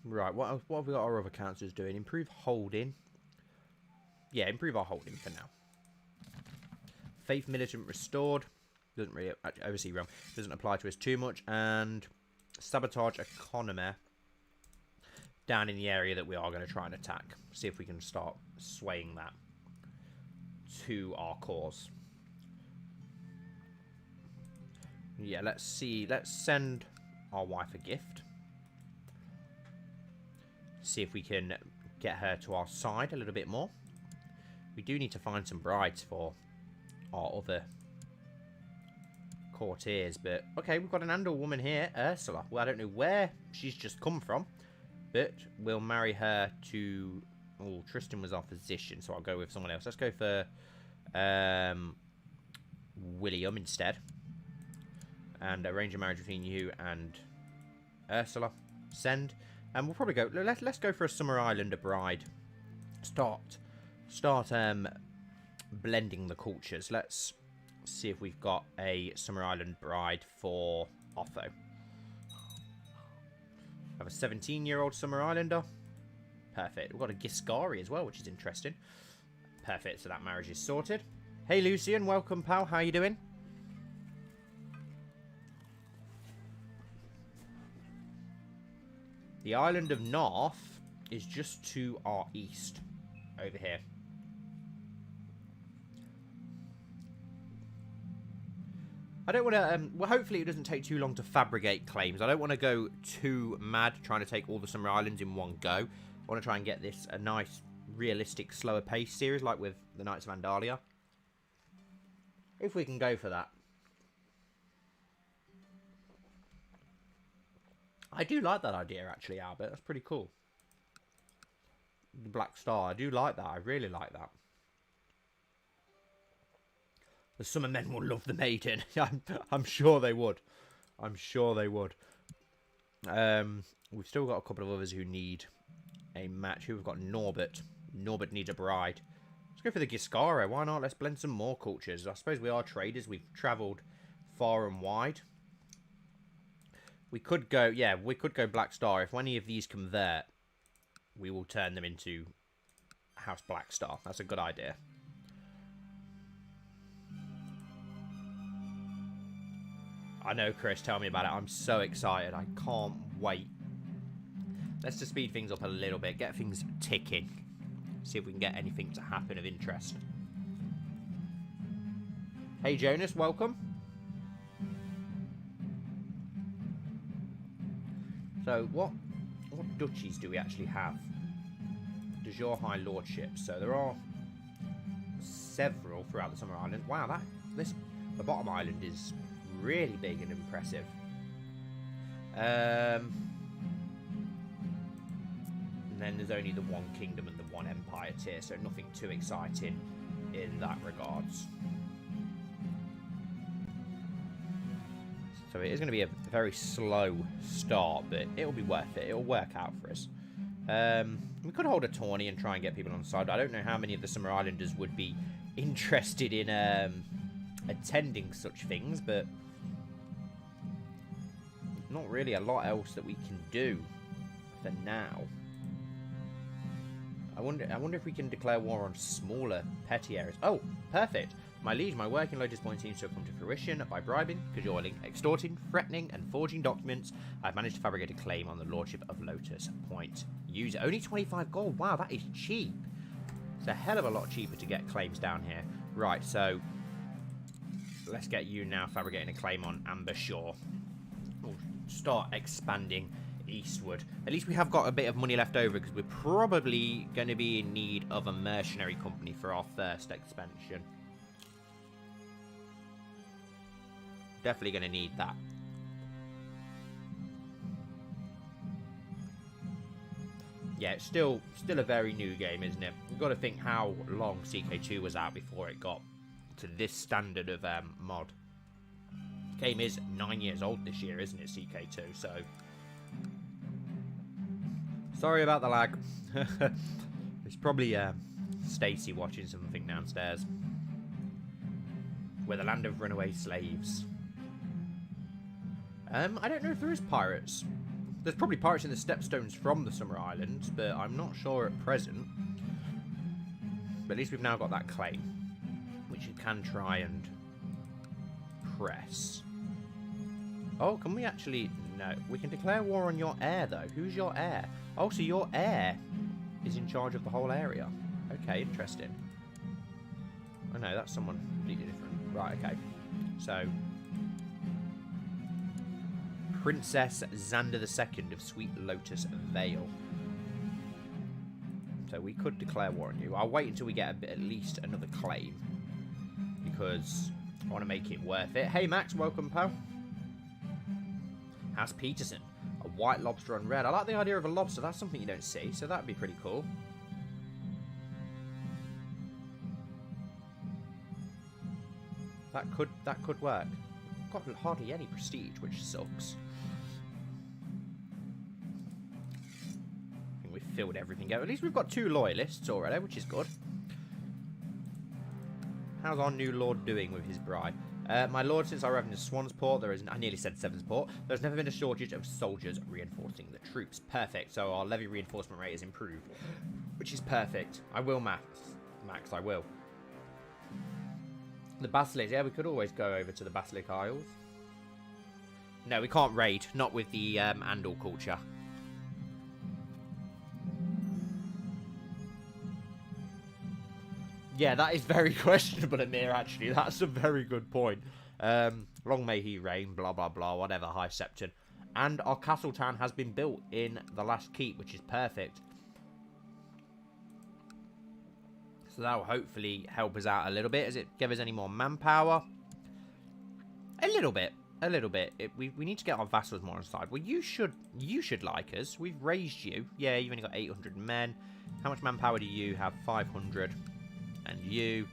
Right, what have we got our other councillors doing? Improve holding. Yeah, improve our holding for now. Faith militant restored. Doesn't really, oversee realm. Doesn't apply to us too much. And sabotage economy down in the area that we are going to try and attack. See if we can start swaying that to our cause. Yeah, let's see. Let's send our wife a gift. See if we can get her to our side a little bit more. We do need to find some brides for our other courtiers, but okay, we've got an Andal woman here, Ursula. Well, I don't know where she's just come from, but we'll marry her to... Oh, Tristan was our physician, so I'll go with someone else. Let's go for William instead, and arrange a marriage between you and Ursula. Send. And we'll probably go... Let's go for a Summer Islander bride. Start blending the cultures. Let's see if we've got a Summer Island bride for Otho. Have a 17-year-old Summer Islander. Perfect. We've got a Giscari as well, which is interesting. Perfect. So that marriage is sorted. Hey, Lucian. Welcome, pal. How you doing? The island of North is just to our east over here. I don't want to... well, hopefully it doesn't take too long to fabricate claims. I don't want to go too mad trying to take all the Summer Islands in one go. I want to try and get this a nice, realistic, slower pace series like with the Knights of Andalia. If we can go for that. I do like that idea, actually, Albert. That's pretty cool. The Black Star. I do like that. I really like that. The Summer Men will love the maiden. I'm sure they would. I'm sure they would. We've still got a couple of others who need a match. Who we've got? Norbert. Norbert needs a bride. Let's go for the Giscaro. Why not? Let's blend some more cultures. I suppose we are traders. We've travelled far and wide. We could go, yeah, we could go Black Star. If any of these convert, we will turn them into House Black Star. That's a good idea. I know, Chris, tell me about it. I'm so excited. I can't wait. Let's just speed things up a little bit. Get things ticking. See if we can get anything to happen of interest. Hey, Jonas, welcome. So, what duchies do we actually have? Does your High Lordship? So, there are several throughout the Summer Island. Wow, the bottom island is really big and impressive. And then there's only the one kingdom and the one empire tier, so nothing too exciting in that regards. So it is going to be a very slow start, but it'll be worth it. It'll work out for us. We could hold a tourney and try and get people on the side. I don't know how many of the Summer Islanders would be interested in attending such things, but not really a lot else that we can do for now. I wonder if we can declare war on smaller, petty areas. Oh, perfect. My liege, my working Lotus Point seems to have come to fruition. By bribing, cajoling, extorting, threatening, and forging documents, I've managed to fabricate a claim on the Lordship of Lotus Point. Use only 25 gold. Wow, that is cheap. It's a hell of a lot cheaper to get claims down here. Right, so let's get you now fabricating a claim on Amber Shore. Oh, start expanding eastward. At least we have got a bit of money left over because we're probably going to be in need of a mercenary company for our first expansion. Definitely going to need that. Yeah, it's still a very new game, isn't it? You've got to think how long CK2 was out before it got to this standard of mod. The game is 9 years old this year, isn't it, CK2? So, sorry about the lag. It's probably Stacy watching something downstairs. We're the land of runaway slaves. I don't know if there is pirates. There's probably pirates in the stepstones from the Summer Islands, but I'm not sure at present. But at least we've now got that claim, which you can try and press. Oh, can we actually... No, we can declare war on your heir, though. Who's your heir? Oh, so your heir is in charge of the whole area. Okay, interesting. Oh, no, that's someone completely different. Right, okay. So... Princess Xander II of Sweet Lotus Vale. So we could declare war on you. I'll wait until we get at least another claim, because I want to make it worth it. Hey Max, welcome pal. House Peterson. A white lobster on red. I like the idea of a lobster. That's something you don't see, so that'd be pretty cool. That could work. Got hardly any prestige, which sucks. I think we've filled everything out. At least we've got 2 loyalists already, which is good. How's our new lord doing with his bride? My lord, since I arrived in Swansport, I nearly said Sevensport, there's never been a shortage of soldiers reinforcing the troops. Perfect. So our levy reinforcement rate is improved, which is perfect. I will, Max, I will. The Basilisk, yeah, we could always go over to the Basilisk Isles. No, we can't raid, not with the Andal culture. Yeah, that is very questionable, Amir, actually. That's a very good point. Long may he reign, blah, blah, blah, whatever, High Septon. And our castle town has been built in the last keep, which is perfect. So that will hopefully help us out a little bit. Does it give us any more manpower? A little bit. A little bit. We need to get our vassals more on side. Well, you should like us. We've raised you. Yeah, you've only got 800 men. How much manpower do you have? 500. And you,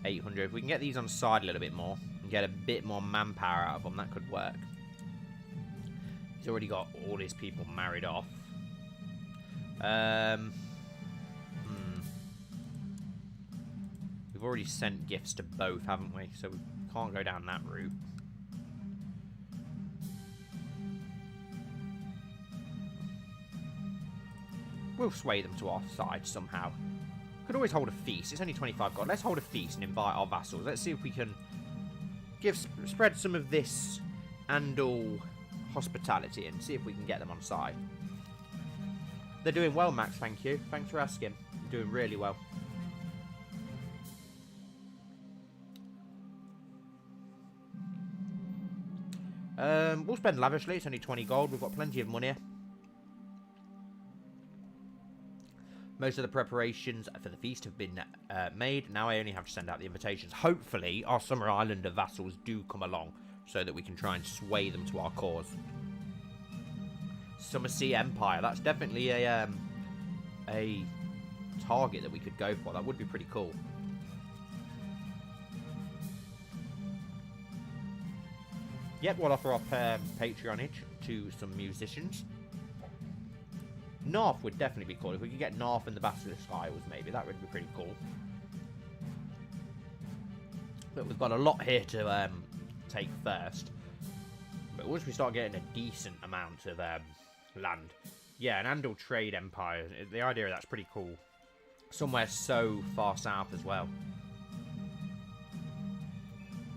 800. If we can get these on side a little bit more and get a bit more manpower out of them, that could work. He's already got all his people married off. We've already sent gifts to both, haven't we? So we can't go down that route. We'll sway them to our side somehow. Could always hold a feast. It's only 25 gold. Let's hold a feast and invite our vassals. Let's see if we can spread some of this Andal hospitality and see if we can get them on side. They're doing well, Max. Thank you. Thanks for asking. They're doing really well. We'll spend lavishly. It's only 20 gold. We've got plenty of money. Most of the preparations for the feast have been made. Now I only have to send out the invitations. Hopefully, our Summer Islander vassals do come along so that we can try and sway them to our cause. Summer Sea Empire. That's definitely a target that we could go for. That would be pretty cool. Yep, we'll offer our patronage to some musicians. North would definitely be cool. If we could get North and the Basilisk Isles, maybe, that would be pretty cool. But we've got a lot here to take first. But once we start getting a decent amount of land, yeah, an Andal trade empire, the idea of that's pretty cool. Somewhere so far south as well.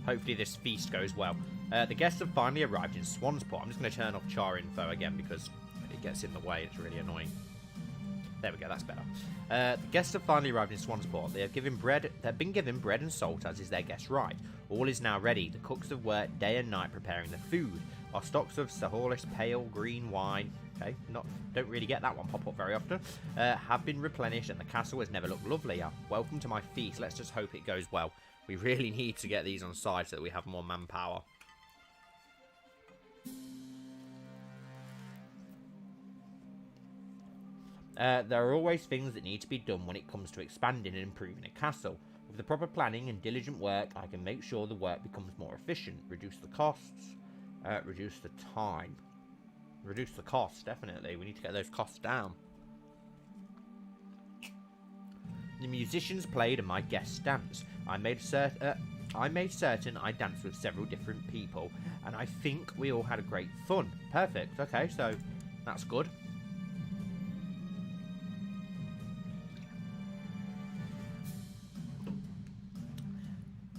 Hopefully this feast goes well. The guests have finally arrived in Swansport. I'm just going to turn off char info again because it gets in the way. It's really annoying. There we go, that's better. The guests have finally arrived in Swansport. They've been given bread and salt, as is their guest right. All is now ready. The cooks have worked day and night preparing the food. Our stocks of Sahorlis pale green wine, okay, don't really get that one pop up very often, have been replenished, and the castle has never looked lovelier. Welcome to my feast. Let's just hope it goes well. We really need to get these on side so that we have more manpower. There are always things that need to be done when it comes to expanding and improving a castle. With the proper planning and diligent work, I can make sure the work becomes more efficient, reduce the costs, reduce the time. Reduce the costs, definitely. We need to get those costs down. The musicians played and my guests danced. I made certain I danced with several different people, and I think we all had a great fun. Perfect. Okay, so that's good.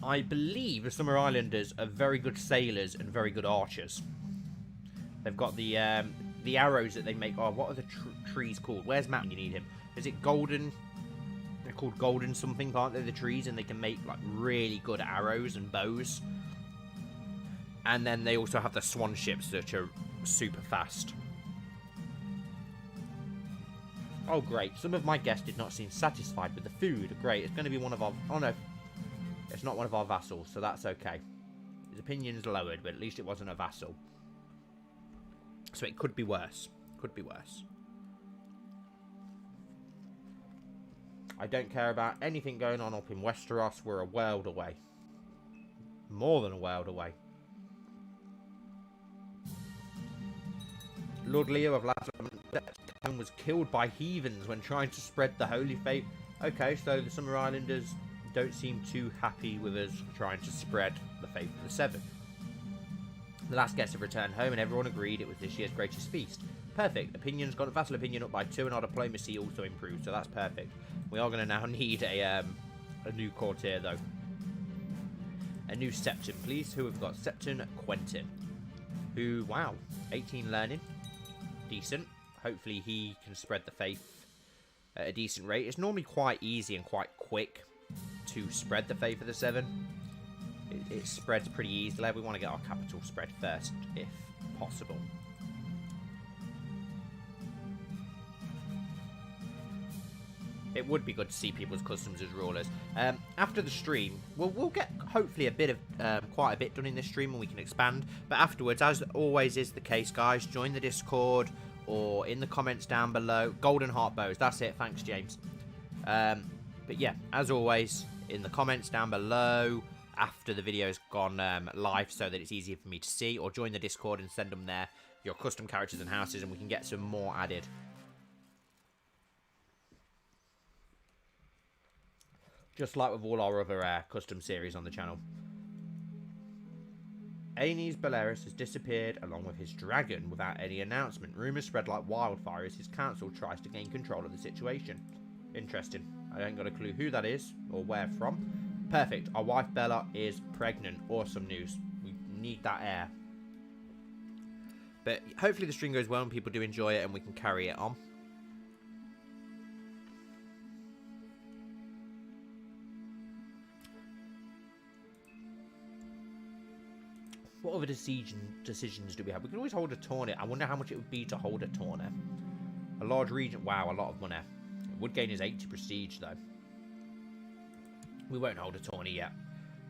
I believe the Summer Islanders are very good sailors and very good archers. They've got the arrows that they make. Oh, what are the trees called? Where's Matt when you need him? Is it golden? They're called golden something, aren't they, the trees? And they can make like really good arrows and bows. And then they also have the swan ships that are super fast. Oh, great. Some of my guests did not seem satisfied with the food. Great. It's going to be one of our... Oh, no. It's not one of our vassals, so that's okay. His opinion's lowered, but at least it wasn't a vassal. So it could be worse. Could be worse. I don't care about anything going on up in Westeros. We're a world away. More than a world away. Lord Leo of Vassal Management was killed by heathens when trying to spread the holy faith. Okay, so the Summer Islanders don't seem too happy with us trying to spread the faith of the Seven. The last guests have returned home and everyone agreed it was this year's greatest feast. Perfect. Opinion's got a vassal opinion up by 2 and our diplomacy also improved, so that's perfect. We are going to now need a new courtier though. A new Septon, please. Who have got? Septon Quentin. Who, wow, 18 learning. Decent. Hopefully he can spread the faith at a decent rate. It's normally quite easy and quite quick to spread the faith of the Seven. It spreads pretty easily. We want to get our capital spread first, if possible. It would be good to see people's customs as rulers. After the stream, we'll get hopefully a bit of quite a bit done in this stream, and we can expand. But afterwards, as always is the case, guys, join the Discord or in the comments down below. Golden heart bows. That's it. Thanks, James. But yeah, as always, in the comments down below after the video's gone live so that it's easier for me to see, or join the Discord and send them there, your custom characters and houses, and we can get some more added. Just like with all our other custom series on the channel. Aenys Baleris has disappeared along with his dragon without any announcement. Rumours spread like wildfire as his council tries to gain control of the situation. Interesting. I ain't got a clue who that is or where from. Perfect. Our wife Bella is pregnant. Awesome news. We need that heir. But hopefully the stream goes well and people do enjoy it and we can carry it on. What other decisions do we have? We can always hold a tourney. I wonder how much it would be to hold a tourney. A large region. Wow, a lot of money. It would gain us 80 prestige, though. We won't hold a tourney yet.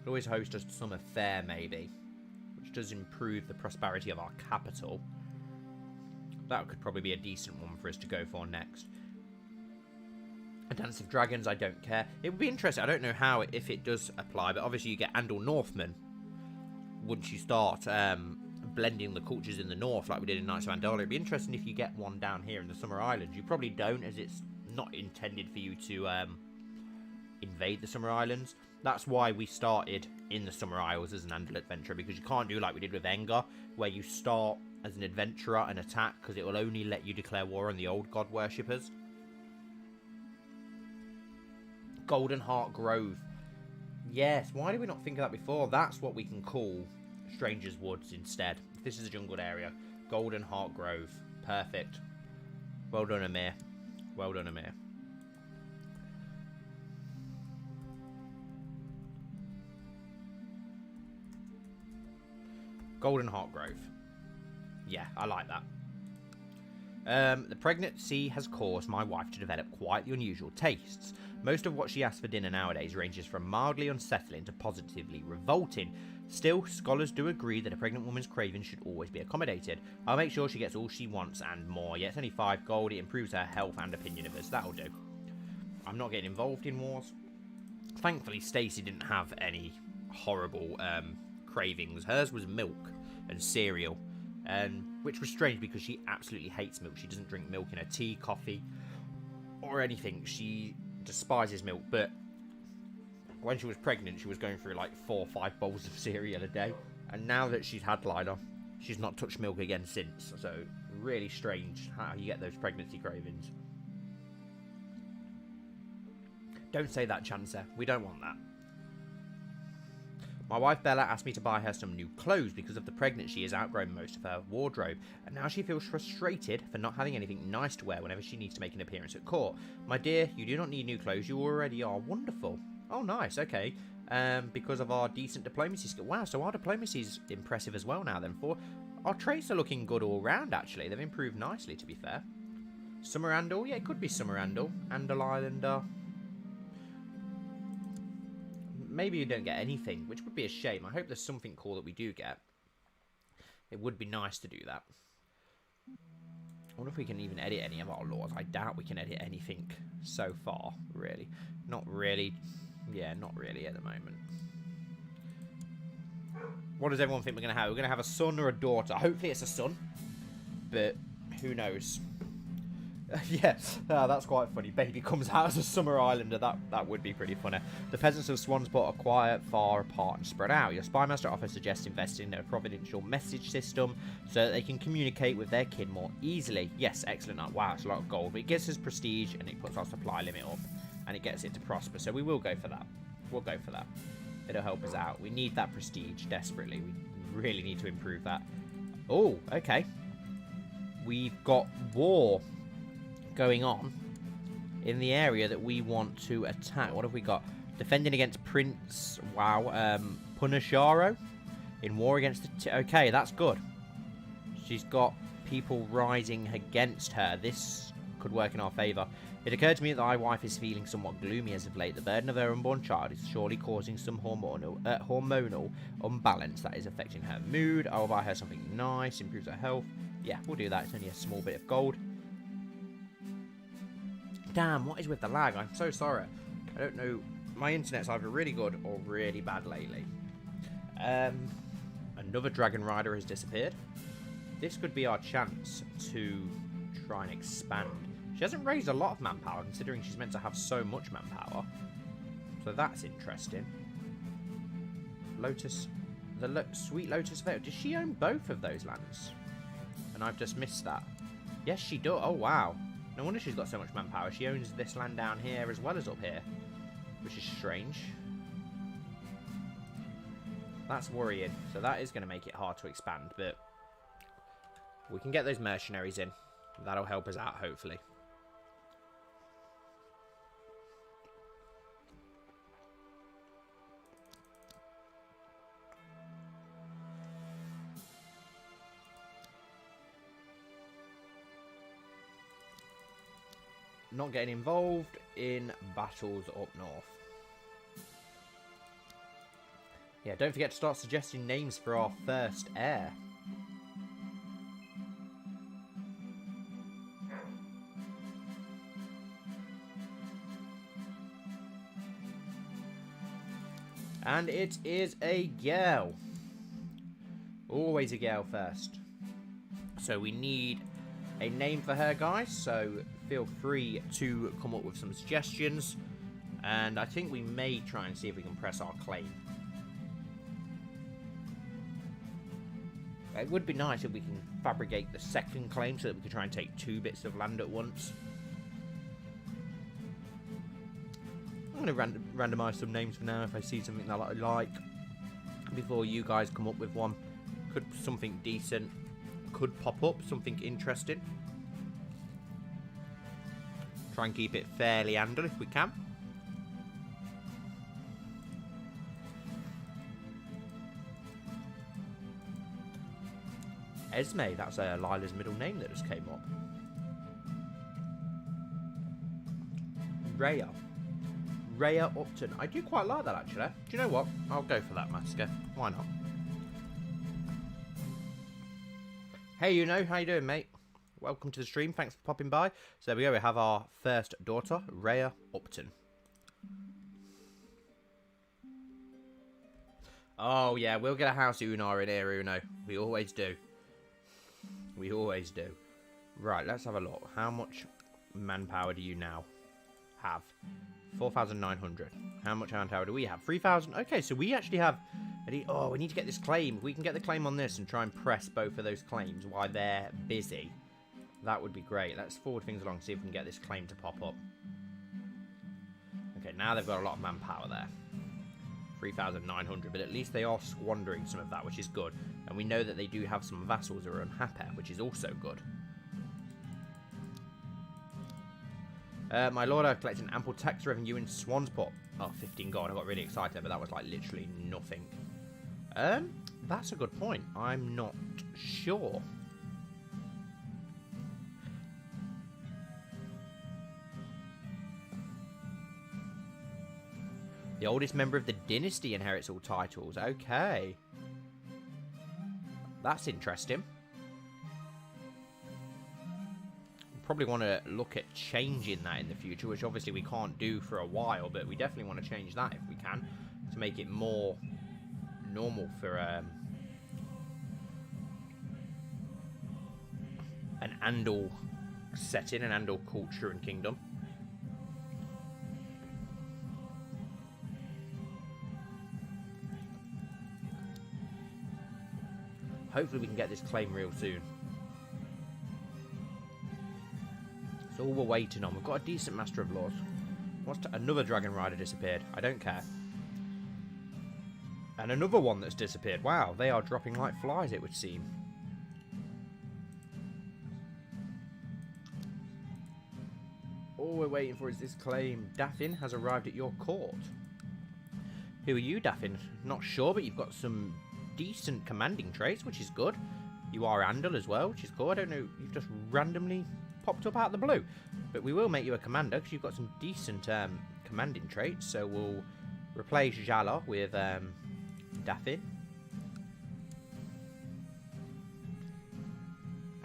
We'll always host a summer fair, maybe. Which does improve the prosperity of our capital. That could probably be a decent one for us to go for next. A Dance of Dragons, I don't care. It would be interesting. I don't know how, if it does apply, but obviously you get Andal Northmen once you start blending the cultures in the north like we did in Knights of Andal. It'd be interesting if you get one down here in the Summer Islands. You probably don't, as it's not intended for you to invade the Summer Islands. That's why we started in the Summer Isles as an Andal adventurer, because you can't do like we did with Engar, where you start as an adventurer and attack, because it will only let you declare war on the old god worshippers. Golden Heart Grove. Yes, why did we not think of that before? That's what we can call Stranger's Woods instead. If this is a jungled area. Golden Heart Grove. Perfect. Well done, Amir. Well done, Amir. Golden Heart Grove. Yeah, I like that. The pregnancy has caused my wife to develop quite the unusual tastes. Most of what she asks for dinner nowadays ranges from mildly unsettling to positively revolting. Still, scholars do agree that a pregnant woman's cravings should always be accommodated. I'll make sure she gets all she wants and more. Yeah, it's only 5 gold. It improves her health and opinion of us. That'll do. I'm not getting involved in wars. Thankfully, Stacey didn't have any horrible cravings. Hers was milk and cereal. Which was strange because she absolutely hates milk. She doesn't drink milk in her tea, coffee, or anything. She despises milk, but when she was pregnant, she was going through like 4 or 5 bowls of cereal a day. And now that she's had Lila, she's not touched milk again since. So, really strange how you get those pregnancy cravings. Don't say that, Chancer. We don't want that. My wife Bella asked me to buy her some new clothes because of the pregnancy. She has outgrown most of her wardrobe, and now she feels frustrated for not having anything nice to wear whenever she needs to make an appearance at court. My dear, you do not need new clothes. You already are wonderful. Oh, nice. Okay. Because of our decent diplomacy skill. Wow, so our diplomacy is impressive as well now then. For our traits are looking good all round, actually. They've improved nicely, to be fair. Summer Andal? Yeah, it could be Summer Andal. Andal Islander. Maybe you don't get anything, which would be a shame. I hope there's something cool that we do get. It would be nice to do that. I wonder if we can even edit any of our laws. I doubt we can edit anything so far, really. Not really. Yeah, not really at the moment. What does everyone think we're going to have? We're going to have a son or a daughter. Hopefully it's a son, but who knows? Yes, that's quite funny. Baby comes out as a Summer Islander. That would be pretty funny. The peasants of Swansport are quiet, far apart and spread out. Your spymaster office suggests investing in a providential message system so that they can communicate with their kin more easily. Yes, excellent. Wow, it's a lot of gold. But it gives us prestige and it puts our supply limit up. And it gets it to prosper. So we will go for that. We'll go for that. It'll help us out. We need that prestige desperately. We really need to improve that. Oh, okay. We've got war going on in the area that we want to attack. What have we got? Defending against Prince, wow, Punisharo in war against the... Okay, that's good. She's got people rising against her. This could work in our favour. It occurred to me that my wife is feeling somewhat gloomy as of late. The burden of her unborn child is surely causing some hormonal unbalance that is affecting her mood. I'll buy her something nice, improves her health. Yeah, we'll do that. It's only a small bit of gold. Damn, what is with the lag? I'm so sorry. I don't know. My internet's either really good or really bad lately. Another Dragon Rider has disappeared. This could be our chance to try and expand. She hasn't raised a lot of manpower, considering she's meant to have so much manpower. So that's interesting. Lotus. The Sweet Lotus Vale. Does she own both of those lands? And I've just missed that. Yes, she does. Oh, wow. No wonder she's got so much manpower. She owns this land down here as well as up here. Which is strange. That's worrying. So that is going to make it hard to expand. But we can get those mercenaries in. That'll help us out, hopefully. Not getting involved in battles up north. Yeah, don't forget to start suggesting names for our first heir. And it is a girl. Always a girl first. So we need a name for her, guys. So feel free to come up with some suggestions. And I think we may try and see if we can press our claim. It would be nice if we can fabricate the second claim so that we can try and take 2 bits of land at once. I'm going to randomise some names for now if I see something that I like. Before you guys come up with one. Could something decent. Could pop up. Something interesting. Try and keep it fairly Andal if we can. Esme, that's Lila's middle name that just came up. Rhea Upton. I do quite like that, actually. Do you know what? I'll go for that, Masker. Why not? Hey, you know, how you doing, mate? Welcome to the stream. Thanks for popping by. So there we go. We have our first daughter, Rhea Upton. Oh, yeah. We'll get a house Unar in here, Uno. We always do. We always do. Right, let's have a look. How much manpower do you now have? 4,900. How much manpower do we have? 3,000. Okay, so we actually have... Oh, we need to get this claim. If we can get the claim on this and try and press both of those claims while they're busy, that would be great. Let's forward things along, see if we can get this claim to pop up. Okay, now they've got a lot of manpower there. 3,900, but at least they are squandering some of that, which is good. And we know that they do have some vassals who are unhappy, which is also good. My lord, I've collected ample tax revenue in Swansport. Oh, 15 gold. I got really excited, but that was like literally nothing. That's a good point. I'm not sure. The oldest member of the dynasty inherits all titles. Okay. That's interesting. Probably want to look at changing that in the future, which obviously we can't do for a while, but we definitely want to change that if we can, to make it more normal for an Andal setting, an Andal culture and kingdom. Hopefully we can get this claim real soon. That's all we're waiting on. We've got a decent Master of Laws. Another Dragon Rider disappeared. I don't care. And another one that's disappeared. Wow, they are dropping like flies, it would seem. All we're waiting for is this claim. Daffin has arrived at your court. Who are you, Daffin? Not sure, but you've got some decent commanding traits, which is good. You are Andal as well, which is cool. I don't know, you've just randomly popped up out of the blue. But we will make you a commander, because you've got some decent commanding traits. So we'll replace Jala with Daffin.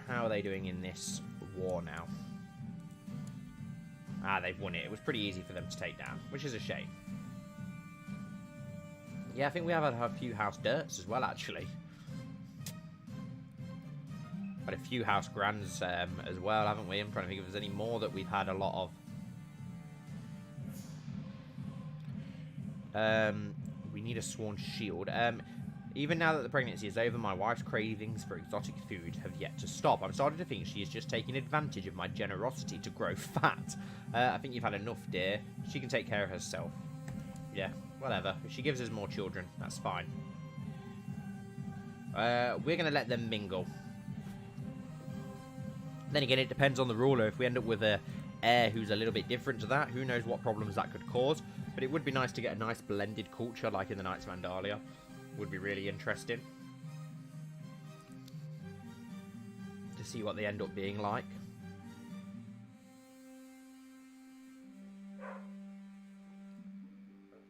How are they doing in this war now? Ah, they've won it. It was pretty easy for them to take down, which is a shame. Yeah, I think we have had a few House Dirts as well, actually. Had a few House Grands as well, haven't we? I'm trying to think if there's any more that we've had a lot of. We need a Sworn Shield. Even now that the pregnancy is over, my wife's cravings for exotic food have yet to stop. I'm starting to think she is just taking advantage of my generosity to grow fat. I think you've had enough, dear. She can take care of herself. Yeah, whatever. If she gives us more children, that's fine. We're going to let them mingle. Then again, it depends on the ruler. If we end up with a heir who's a little bit different to that, who knows what problems that could cause. But it would be nice to get a nice blended culture like in the Knights of Andalia. Would be really interesting to see what they end up being like.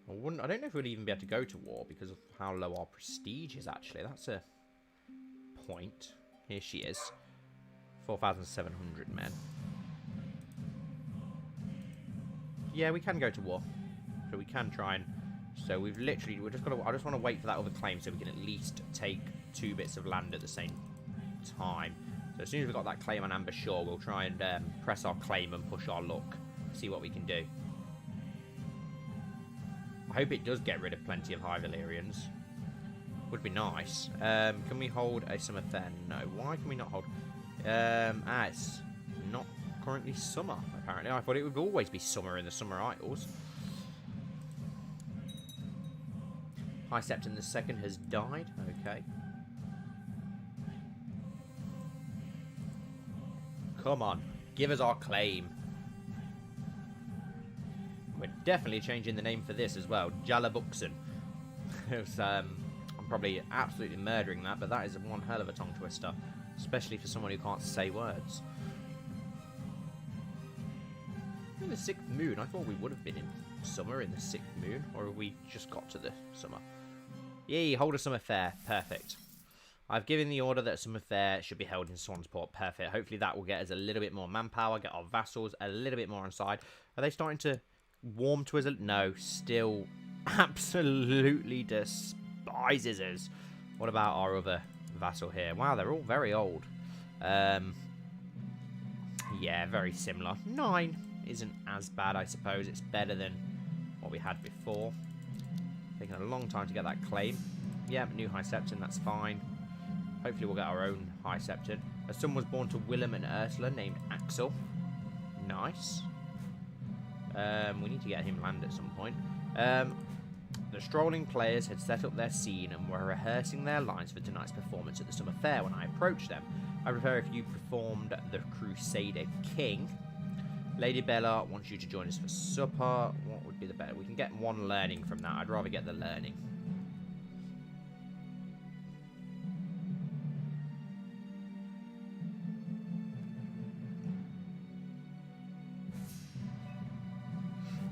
I don't know if we'd even be able to go to war because of how low our prestige is, actually. That's a point. Here she is. 4,700 men. Yeah, we can go to war. So we can try and... So we've literally... I just want to wait for that other claim so we can at least take 2 bits of land at the same time. So as soon as we've got that claim on Amber Shore, we'll try and press our claim and push our luck. See what we can do. I hope it does get rid of plenty of High Valyrians. Would be nice. Can we hold a summer fair? No. Why can we not hold... it's not currently summer, apparently. I thought it would always be summer in the Summer Isles. High Septon II has died. Okay. Come on. Give us our claim. We're definitely changing the name for this as well. Jalabuxon. I'm probably absolutely murdering that, but that is one hell of a tongue twister. Especially for someone who can't say words. In the 6th moon, I thought we would have been in summer in the 6th moon. Or have we just got to the summer? Yay, hold a summer fair. Perfect. I've given the order that summer fair should be held in Swansport. Perfect. Hopefully that will get us a little bit more manpower, get our vassals a little bit more on side. Are they starting to warm to us? No, still absolutely despises us. What about our other vassal here? Wow, they're all very old. Yeah, very similar. 9 isn't as bad, I suppose. It's better than what we had before. Taking a long time to get that claim. Yeah, new High Septon, that's fine. Hopefully we'll get our own High Septon. A son was born to Willem and Ursula named Axel. Nice. We need to get him land at some point. The strolling players had set up their scene and were rehearsing their lines for tonight's performance at the summer fair when I approached them. I prefer if you performed the Crusader King. Lady Bella wants you to join us for supper. What would be the better? We can get 1 learning from that. I'd rather get the learning.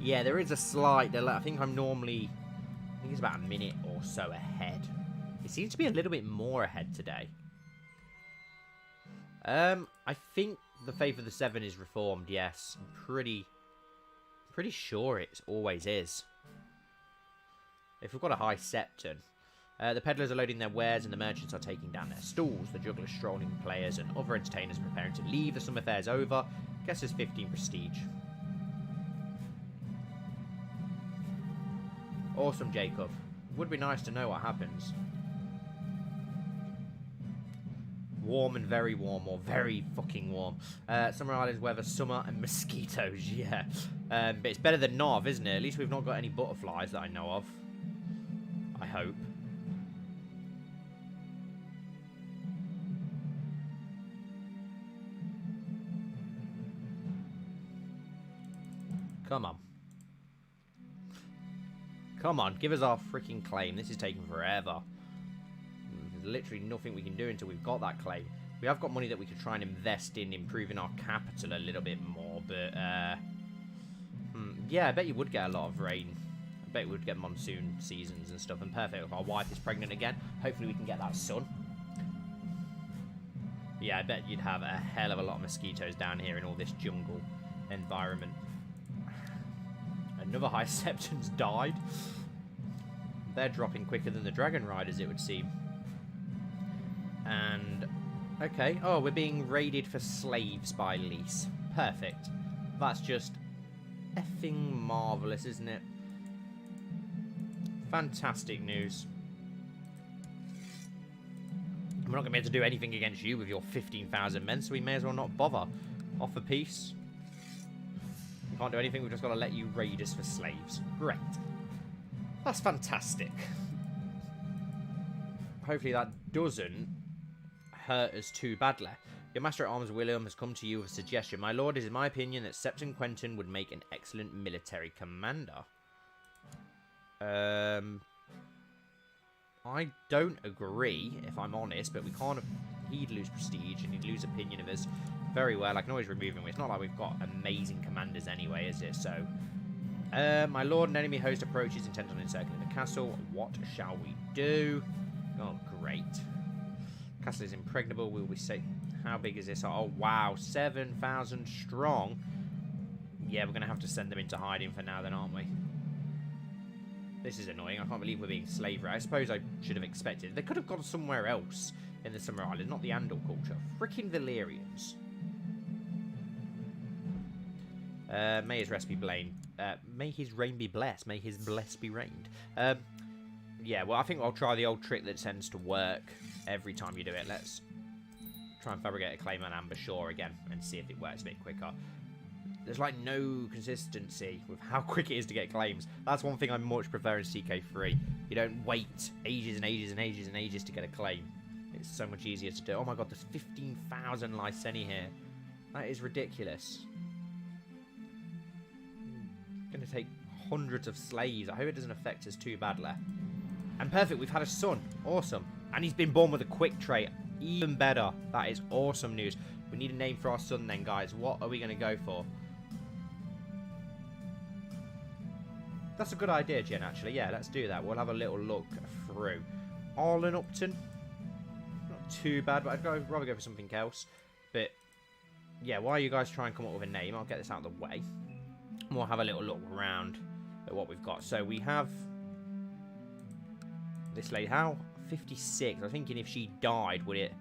Yeah, there is a slight delay. I think it's about a minute or so ahead. It seems to be a little bit more ahead today. I think the Faith of the Seven is reformed, yes. I'm pretty sure it always is. If we've got a High Septon. The peddlers are loading their wares and the merchants are taking down their stalls. The jugglers, strolling players and other entertainers are preparing to leave. The summer fair's over. Guess there's 15 prestige. Awesome, Jacob. Would be nice to know what happens. Warm and very warm, or very fucking warm. Summer Island's weather, summer and mosquitoes, yeah. But it's better than Nov, isn't it? At least we've not got any butterflies that I know of. I hope. Come on. Come on, give us our freaking claim. This is taking forever. There's literally nothing we can do until we've got that claim. We have got money that we could try and invest in improving our capital a little bit more, but yeah, I bet you would get a lot of rain. I bet we would get monsoon seasons and stuff, and perfect if our wife is pregnant again. Hopefully we can get that son. Yeah, I bet you'd have a hell of a lot of mosquitoes down here in all this jungle environment. Another High Septon's died. They're dropping quicker than the Dragon Riders, it would seem. And, okay. Oh, we're being raided for slaves by Lys. Perfect. That's just effing marvellous, isn't it? Fantastic news. We're not going to be able to do anything against you with your 15,000 men, so we may as well not bother. Offer peace. We can't do anything, we've just got to let you raid us for slaves. Great. That's fantastic. Hopefully that doesn't hurt us too badly. Your Master-at-Arms William has come to you with a suggestion. My lord, it is in my opinion that Septon Quentin would make an excellent military commander. I don't agree, if I'm honest, but we can't... He'd lose prestige and he'd lose opinion of us very well. I can always remove him. It's not like we've got amazing commanders anyway, is it? So, my lord, an enemy host approaches intent on encircling the castle. What shall we do? Oh, great. Castle is impregnable. Will we say... How big is this? Oh, wow. 7,000 strong. Yeah, we're going to have to send them into hiding for now then, aren't we? This is annoying. I can't believe we're being slave raided. I suppose I should have expected. They could have gone somewhere else in the Summer Island, not the Andal culture. Freaking Valyrians. May his rest be blamed. May his reign be blessed. May his bless be reigned. Yeah, well, I think I'll try the old trick that tends to work every time you do it. Let's try and fabricate a claim on Amber Shore again and see if it works a bit quicker. There's like no consistency with how quick it is to get claims. That's one thing I much prefer in CK3. You don't wait ages and ages and ages and ages to get a claim. It's so much easier to do. Oh my god, there's 15,000 Lyseni here. That is ridiculous. It's going to take hundreds of slaves. I hope it doesn't affect us too badly. And perfect, we've had a son. Awesome. And he's been born with a quick trait. Even better. That is awesome news. We need a name for our son then, guys. What are we going to go for? That's a good idea, Jen, actually. Yeah, let's do that. We'll have a little look through. Arlen Upton. Not too bad, but I'd rather go for something else. But, yeah, while you guys try and come up with a name, I'll get this out of the way. And we'll have a little look around at what we've got. So we have this lady. How? 56. I'm thinking if she died, would it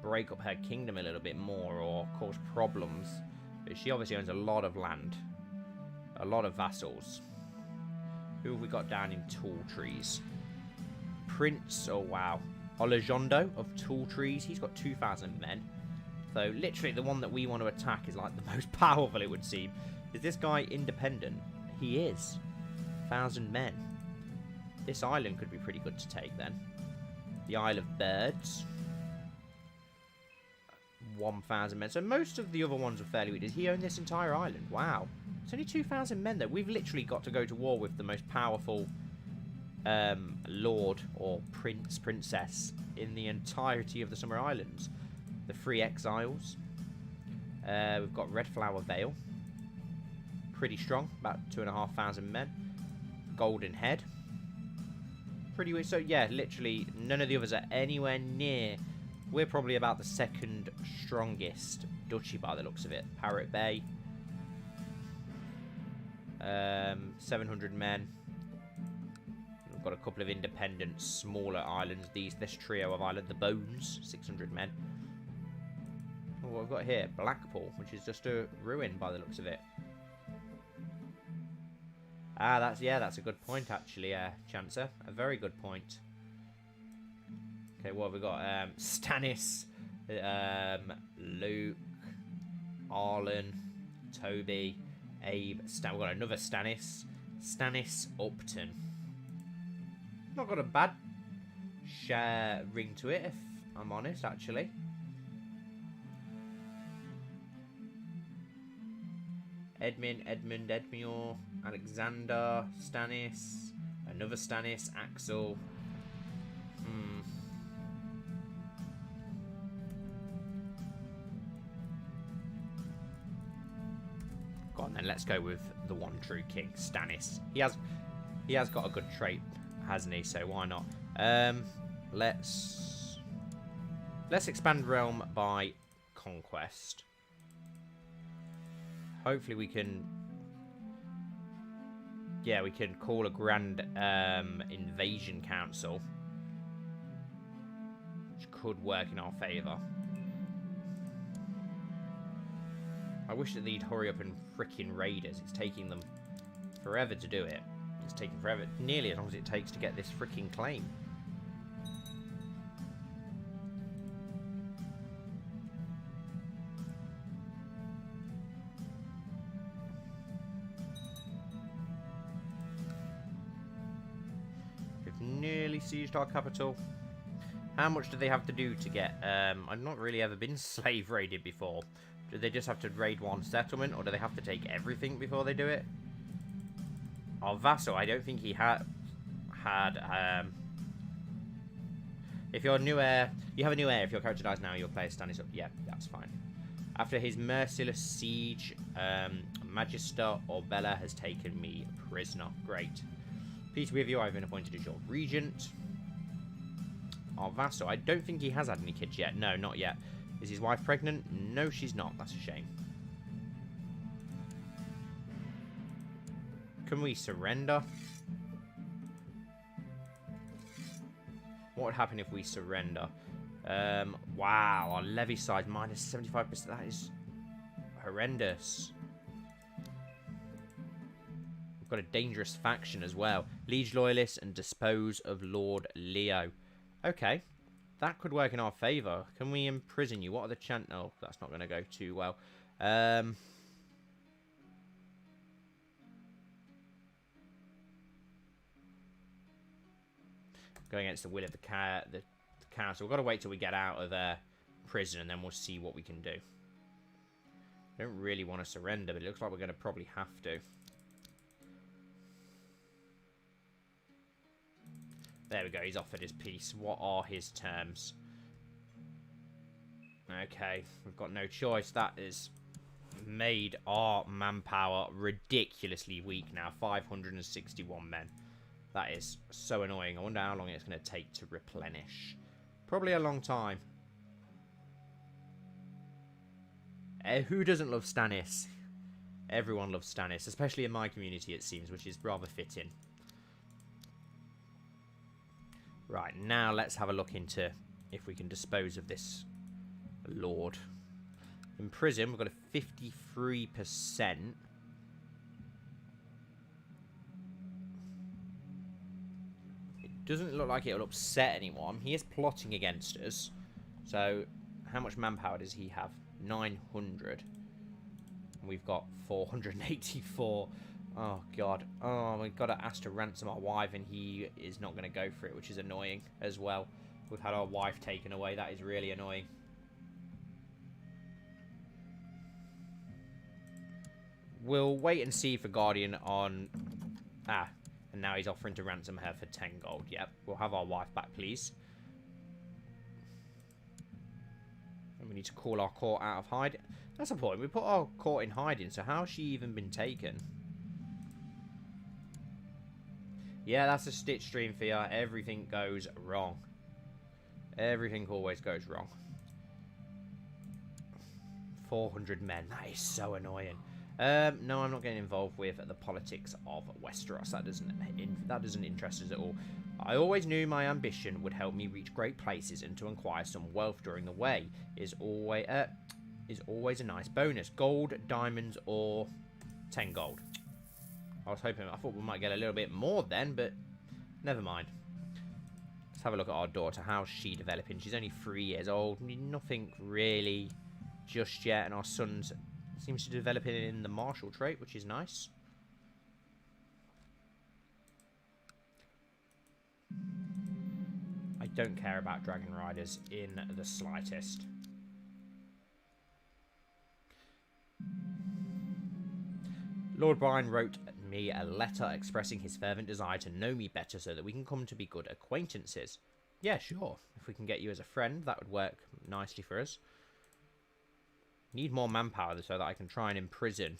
break up her kingdom a little bit more or cause problems? But she obviously owns a lot of land. A lot of vassals. Who have we got down in Tall Trees? Prince, oh wow. Olajondo of Tall Trees. He's got 2,000 men. So literally the one that we want to attack is like the most powerful, it would seem. Is this guy independent? He is. 1,000 men. This island could be pretty good to take then. The Isle of Birds. 1,000 men. So most of the other ones are fairly weak. Does he own this entire island? Wow. It's only 2,000 men though. We've literally got to go to war with the most powerful lord or princess in the entirety of the Summer Islands. The Free Exiles. We've got Red Flower Vale. Pretty strong. About 2,500 men. Golden Head. Pretty weak. So yeah, literally none of the others are anywhere near. We're probably about the second strongest duchy by the looks of it. Parrot Bay. 700 men. We've got a couple of independent, smaller islands. This trio of islands, the Bones, 600 men. Oh, what we've got here, Blackpool, which is just a ruin by the looks of it. Ah, that's a good point actually, Chancer. A very good point. Okay, what have we got? Stannis, Luke, Arlen, Toby, Abe, We've got another Stannis. Stannis Upton. Not got a bad ring to it, if I'm honest, actually. Edmund, Edmure, Alexander, Stannis, another Stannis, Axel. Go on then, let's go with the one true king, Stannis. He has got a good trait, hasn't he? So why not? Let's expand realm by conquest. Hopefully we can. Yeah, we can call a Grand Invasion Council, which could work in our favour. I wish that they'd hurry up and frickin' raid us. It's taking them forever to do it. It's taking forever, nearly as long as it takes to get this frickin' claim. We've nearly sieged our capital. How much do they have to do to get... I've not really ever been slave raided before. Do they just have to raid one settlement, or do they have to take everything before they do it? Our vassal, I don't think he had... if you're a new heir... You have a new heir. If your character dies now, your player stands up. Yeah, that's fine. After his merciless siege, Magister Orbella has taken me prisoner. Great. Peace be with you. I've been appointed as your regent. Our vassal, I don't think he has had any kids yet. No, not yet. Is his wife pregnant? No, she's not. That's a shame. Can we surrender? What would happen if we surrender? Wow, our levy size minus 75%. That is horrendous. We've got a dangerous faction as well. Liege Loyalists and dispose of Lord Leo. Okay. That could work in our favour. Can we imprison you? What are the chant... Oh, that's not going to go too well. Going against the will of the council. We've got to wait till we get out of prison and then we'll see what we can do. I don't really want to surrender, but it looks like we're going to probably have to. There we go, he's offered his peace. What are his terms? Okay, we've got no choice. That has made our manpower ridiculously weak now. 561 men. That is so annoying. I wonder how long it's going to take to replenish. Probably a long time. Who doesn't love Stannis? Everyone loves Stannis, especially in my community, it seems, which is rather fitting. Right, now let's have a look into if we can dispose of this lord. In prison, we've got a 53%. It doesn't look like it'll upset anyone. He is plotting against us. So, how much manpower does he have? 900. We've got 484. Oh, God. Oh, we've got to ask to ransom our wife, and he is not going to go for it, which is annoying as well. We've had our wife taken away. That is really annoying. We'll wait and see for Guardian on... Ah, and now he's offering to ransom her for 10 gold. Yep, we'll have our wife back, please. And we need to call our court out of hiding. That's the point. We put our court in hiding, so how's she even been taken? Yeah, that's a Stitch stream for you. Everything goes wrong. Everything always goes wrong. 400 men. That is so annoying. No, I'm not getting involved with the politics of Westeros. That doesn't interest us at all. I always knew my ambition would help me reach great places, and to acquire some wealth during the way is always a nice bonus. Gold, diamonds, or 10 gold. I thought we might get a little bit more then, but never mind. Let's have a look at our daughter. How's she developing? She's only 3 years old. Nothing really just yet, and our son's seems to develop it in the martial trait, which is nice. I don't care about Dragon Riders in the slightest. Lord Brian wrote me a letter expressing his fervent desire to know me better so that we can come to be good acquaintances. Yeah, sure. If we can get you as a friend, that would work nicely for us. Need more manpower so that I can try and imprison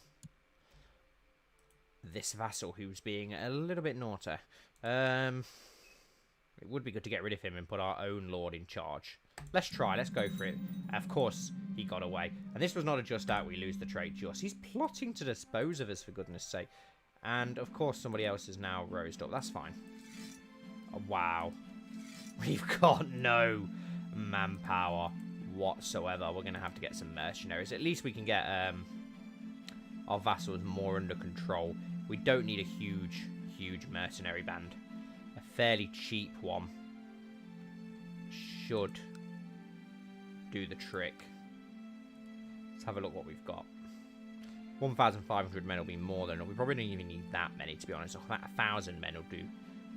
this vassal who's being a little bit naughty. It would be good to get rid of him and put our own lord in charge. Let's try. Let's go for it. Of course, he got away. And this was not a just out. We lose the trait just. He's plotting to dispose of us, for goodness sake. And, of course, somebody else is now rosed up. That's fine. Oh, wow. We've got no manpower whatsoever. We're going to have to get some mercenaries. At least we can get our vassals more under control. We don't need a huge mercenary band. A fairly cheap one should do the trick. Let's have a look what we've got. 1,500 men will be more than... We probably don't even need that many, to be honest. About 1,000 men will do.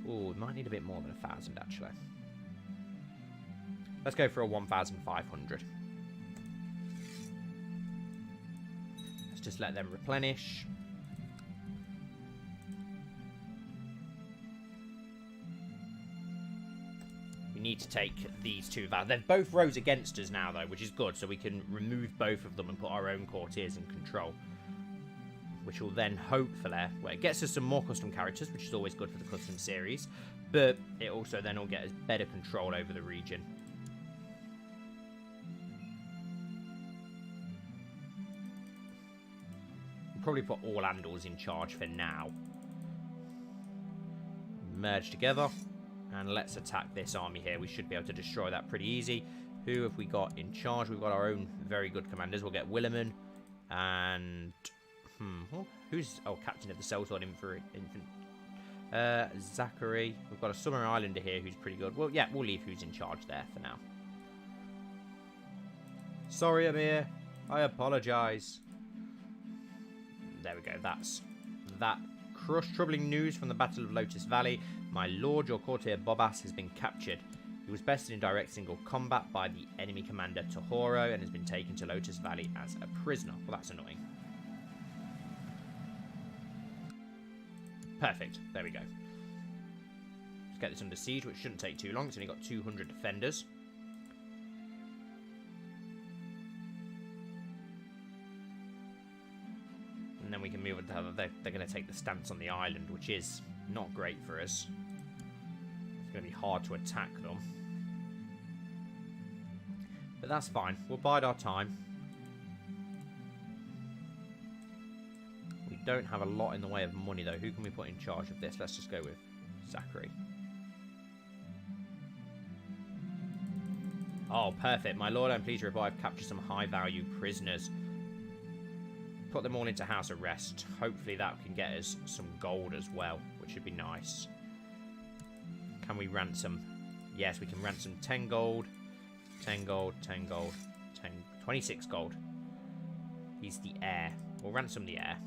Oh, we might need a bit more than 1,000, actually. Let's go for a 1,500. Let's just let them replenish. We need to take these two. They've both rose against us now, though, which is good. So we can remove both of them and put our own courtiers in control. Which will then hopefully... Well, it gets us some more custom characters, which is always good for the custom series. But it also then will get us better control over the region. Probably put all Andals in charge for now. Merge together. And let's attack this army here. We should be able to destroy that pretty easy. Who have we got in charge? We've got our own very good commanders. We'll get Williman. And... who's... Oh, Captain of the Sellsword Infantry. Zachary. We've got a Summer Islander here who's pretty good. Well, yeah, we'll leave who's in charge there for now. Sorry, Amir. I apologise. There we go. That's that. Crushed. Troubling news from the Battle of Lotus Valley. My lord, your courtier Bobas, has been captured. He was bested in direct single combat by the enemy commander Tohoro and has been taken to Lotus Valley as a prisoner. Well, that's annoying. Perfect. There we go. Let's get this under siege, which shouldn't take too long. It's only got 200 defenders. then we can move on to they're going to take the stance on the island, which is not great for us. It's going to be hard to attack them. But that's fine. We'll bide our time. We don't have a lot in the way of money, though. Who can we put in charge of this? Let's just go with Zachary. Oh, perfect. My lord, I'm pleased to report I've captured some high-value prisoners. Put them all into house arrest. Hopefully that can get us some gold as well, which would be nice. Can we ransom? Yes, we can ransom 10 gold. 10 gold, 10 gold, 26 gold. He's the heir. We'll ransom the heir.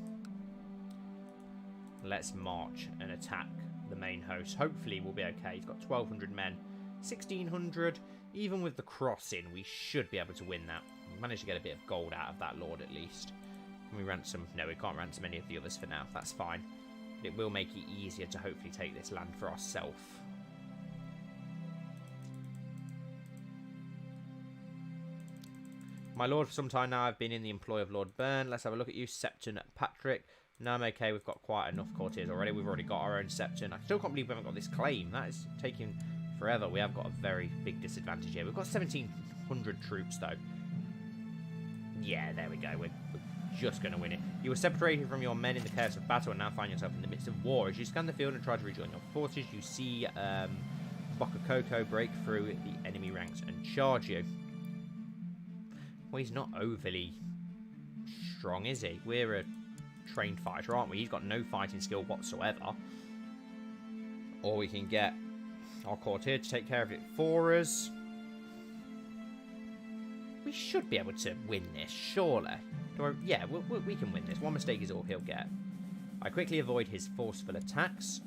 Let's march and attack the main host. Hopefully we'll be okay. He's got 1,200 men. 1,600. Even with the crossing, we should be able to win that. We managed to get a bit of gold out of that lord at least. Can we ransom? No, we can't ransom any of the others for now. That's fine. But it will make it easier to hopefully take this land for ourselves. My lord, for some time now, I've been in the employ of Lord Byrne. Let's have a look at you, Septon Patrick. No, I'm okay. We've got quite enough courtiers already. We've already got our own Septon. I still can't believe we haven't got this claim. That is taking forever. We have got a very big disadvantage here. We've got 1,700 troops, though. Yeah, there we go. We're just going to win it. You were separated from your men in the chaos of battle and now find yourself in the midst of war. As you scan the field and try to rejoin your forces, you see Bokakoko break through the enemy ranks and charge you. Well, he's not overly strong, is he? We're a trained fighter, aren't we? He's got no fighting skill whatsoever. Or we can get our courtier to take care of it for us. We should be able to win this, surely. Yeah, we can win this. One mistake is all he'll get. I quickly avoid his forceful attacks.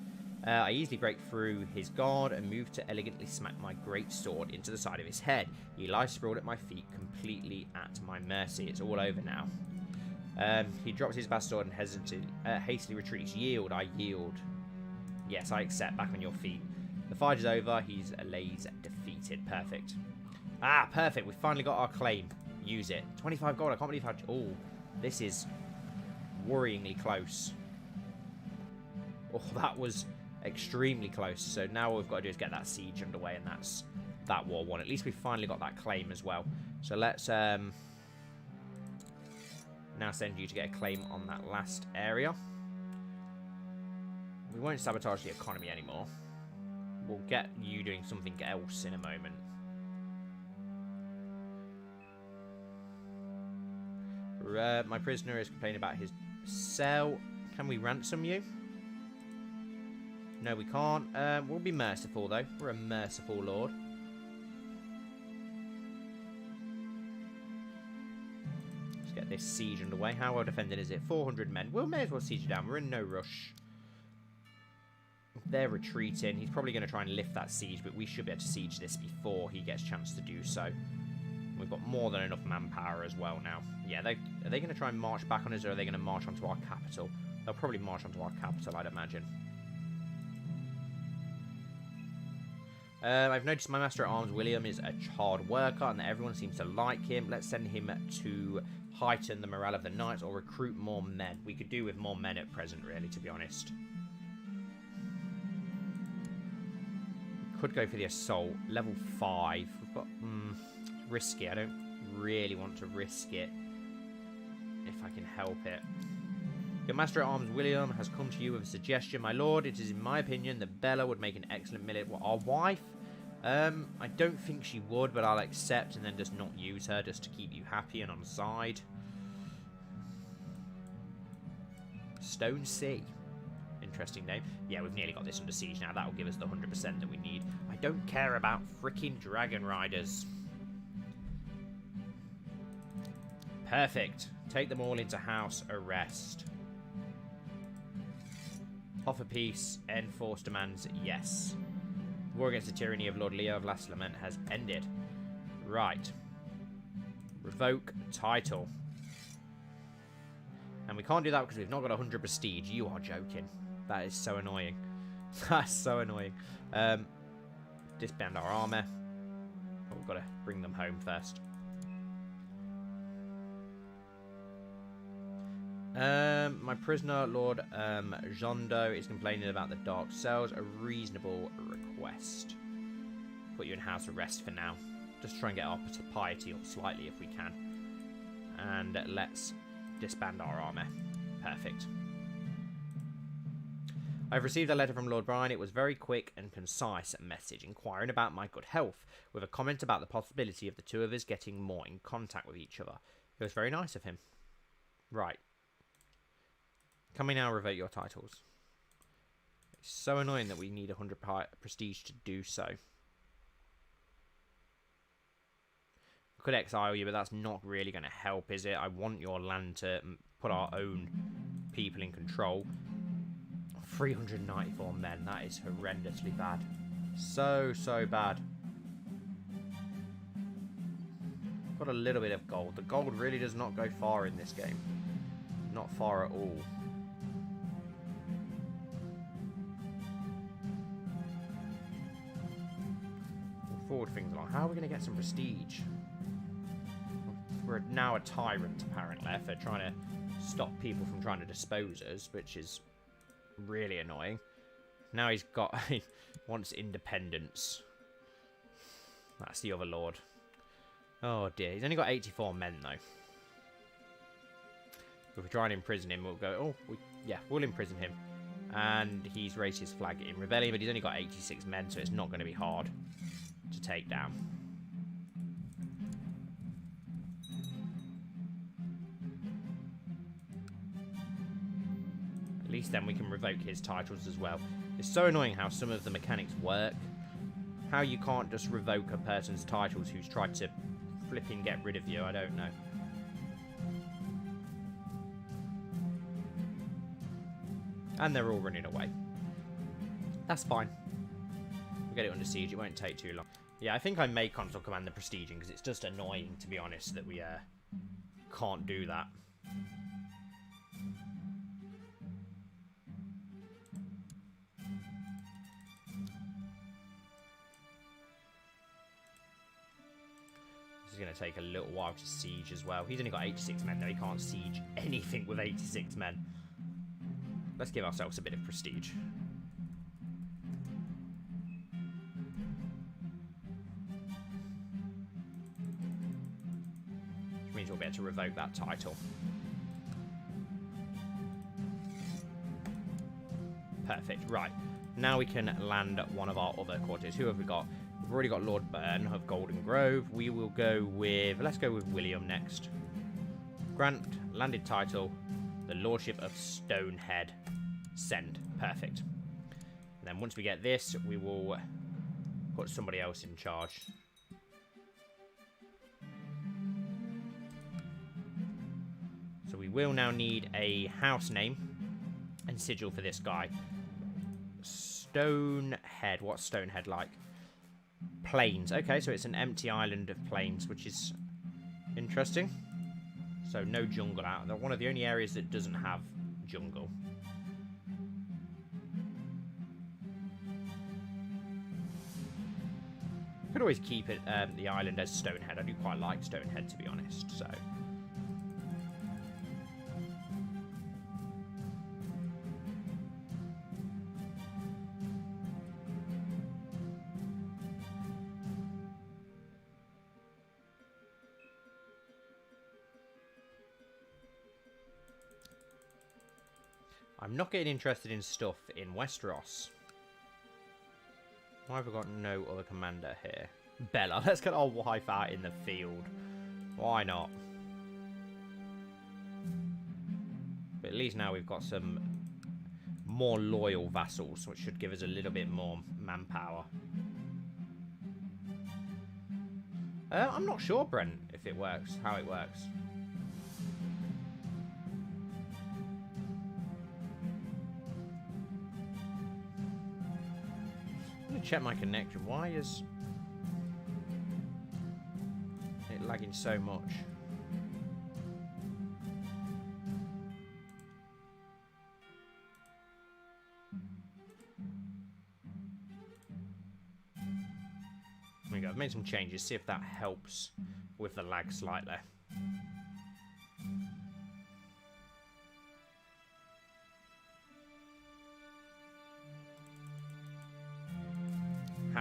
I easily break through his guard and move to elegantly smack my great sword into the side of his head. He lies sprawled at my feet, completely at my mercy. It's all over now. He drops his vast sword and hastily retreats. Yield, I yield. Yes, I accept. Back on your feet. The fight is over. He's lays defeated. Perfect. Ah, perfect. We finally got our claim. Use it. 25 gold. I can't believe how... Oh, this is worryingly close. Oh, that was extremely close. So now all we've got to do is get that siege underway, and that's that war won. At least we finally got that claim as well. So let's now send you to get a claim on that last area. We won't sabotage the economy anymore. We'll get you doing something else in a moment. My prisoner is complaining about his cell. Can we ransom you? No, we can't. We'll be merciful, though. We're a merciful lord. Let's get this siege underway. How well defended is it? 400 men. We may as well siege it down. We're in no rush. They're retreating. He's probably going to try and lift that siege, but we should be able to siege this before he gets a chance to do so. We've got more than enough manpower as well now. Yeah, are they going to try and march back on us, or are they going to march onto our capital? They'll probably march onto our capital, I'd imagine. I've noticed my Master-at-Arms, William, is a hard worker and that everyone seems to like him. Let's send him to heighten the morale of the knights or recruit more men. We could do with more men at present, really, to be honest. We could go for the assault. Level 5. We've got... risky. I don't really want to risk it if I can help it. Your Master-at-Arms, William, has come to you with a suggestion. My lord, it is in my opinion that Bella would make an excellent millet. What, our wife? I don't think she would, but I'll accept and then just not use her just to keep you happy and on side. Stone Sea. Interesting name. Yeah, we've nearly got this under siege now. That'll give us the 100% that we need. I don't care about freaking Dragon Riders. Perfect. Take them all into house arrest. Offer peace. Enforce demands. Yes. War against the tyranny of Lord Leo of Last Lament has ended. Right. Revoke title. And we can't do that because we've not got 100 prestige. You are joking. That is so annoying. That's so annoying. Disband our armor. But we've got to bring them home first. My prisoner, Lord Jondo, is complaining about the dark cells. A reasonable request. Put you in house arrest for now. Just try and get our piety up slightly if we can. And let's disband our army. Perfect. I've received a letter from Lord Brian. It was very quick and concise message, inquiring about my good health, with a comment about the possibility of the two of us getting more in contact with each other. It was very nice of him. Right. Can we now revoke your titles? It's so annoying that we need 100 prestige to do so. We could exile you, but that's not really going to help, is it? I want your land to put our own people in control. 394 men, that is horrendously bad. So bad. Got a little bit of gold. The gold really does not go far in this game. Not far at all. We'll forward things along. How are we going to get some prestige? We're now a tyrant, apparently, for trying to stop people from trying to dispose us, which is really annoying. Now he's got... he wants independence. That's the other lord. Oh dear, he's only got 84 men though. If we try and imprison him, we'll go... oh, we'll imprison him. And he's raised his flag in rebellion, but he's only got 86 men, so it's not going to be hard to take down. At least then we can revoke his titles as well. It's so annoying how some of the mechanics work. How you can't just revoke a person's titles who's tried to flipping get rid of you, I don't know. And they're all running away. That's fine. We'll get it under siege, it won't take too long. Yeah, I think I may console command the prestiging because it's just annoying, to be honest, that we can't do that. Going to take a little while to siege as well. He's only got 86 men though. He can't siege anything with 86 men. Let's give ourselves a bit of prestige. Which means we'll be able to revoke that title. Perfect. Right. Now we can land one of our other courtiers. Who have we got? We've already got Lord Byrne of Golden Grove. We will go with... let's go with William next. Grant, landed title, the Lordship of Stonehead. Send. Perfect. And then once we get this, we will put somebody else in charge. So we will now need a house name and sigil for this guy. Stonehead. What's Stonehead like? Plains. Okay, so it's an empty island of plains, which is interesting. So no jungle out there. One of the only areas that doesn't have jungle. Could always keep it the island as Stonehead. I do quite like Stonehead, to be honest. So I'm not getting interested in stuff in Westeros. Why have we got no other commander here? Bella, let's get our wife out in the field. Why not? But at least now we've got some more loyal vassals, which should give us a little bit more manpower. I'm not sure, Brent, if it works, how it works. Check my connection. Why is it lagging so much? There we go. I've made some changes. See if that helps with the lag slightly.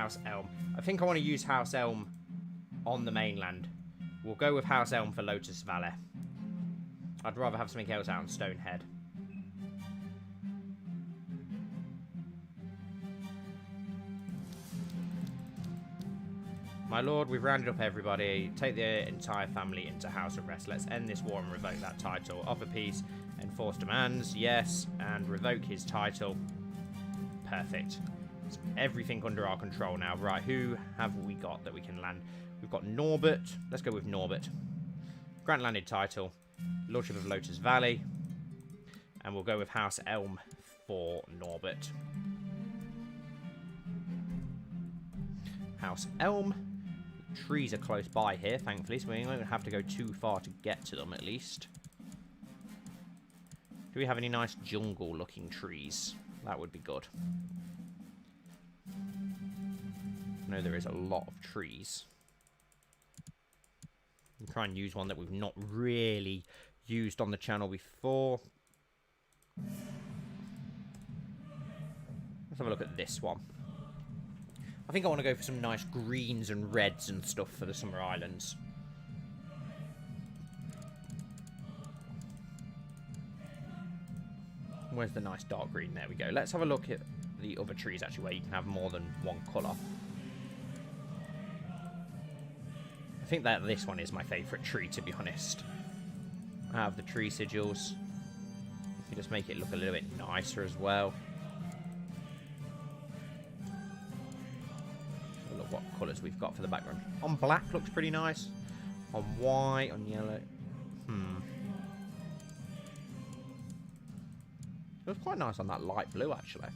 House Elm. I think I want to use House Elm on the mainland. We'll go with House Elm for Lotus Valley. I'd rather have something else out on Stonehead. My lord, we've rounded up everybody. Take the entire family into House of Rest. Let's end this war and revoke that title. Offer peace, enforce demands, yes, and revoke his title. Perfect. It's everything under our control now. Right, who have we got that we can land? We've got Norbert. Let's go with Norbert. Grant landed title. Lordship of Lotus Valley. And we'll go with House Elm for Norbert. House Elm. Trees are close by here, thankfully, so we won't have to go too far to get to them, at least. Do we have any nice jungle-looking trees? That would be good. I know there is a lot of trees. We'll try and use one that we've not really used on the channel before. Let's have a look at this one. I think I want to go for some nice greens and reds and stuff for the Summer Islands. Where's the nice dark green? There we go. Let's have a look at the other trees, actually, where you can have more than one colour. I think that this one is my favourite tree, to be honest. Out of the tree sigils. You just make it look a little bit nicer as well. Look what colours we've got for the background. On black looks pretty nice. On white, on yellow. It looks quite nice on that light blue, actually.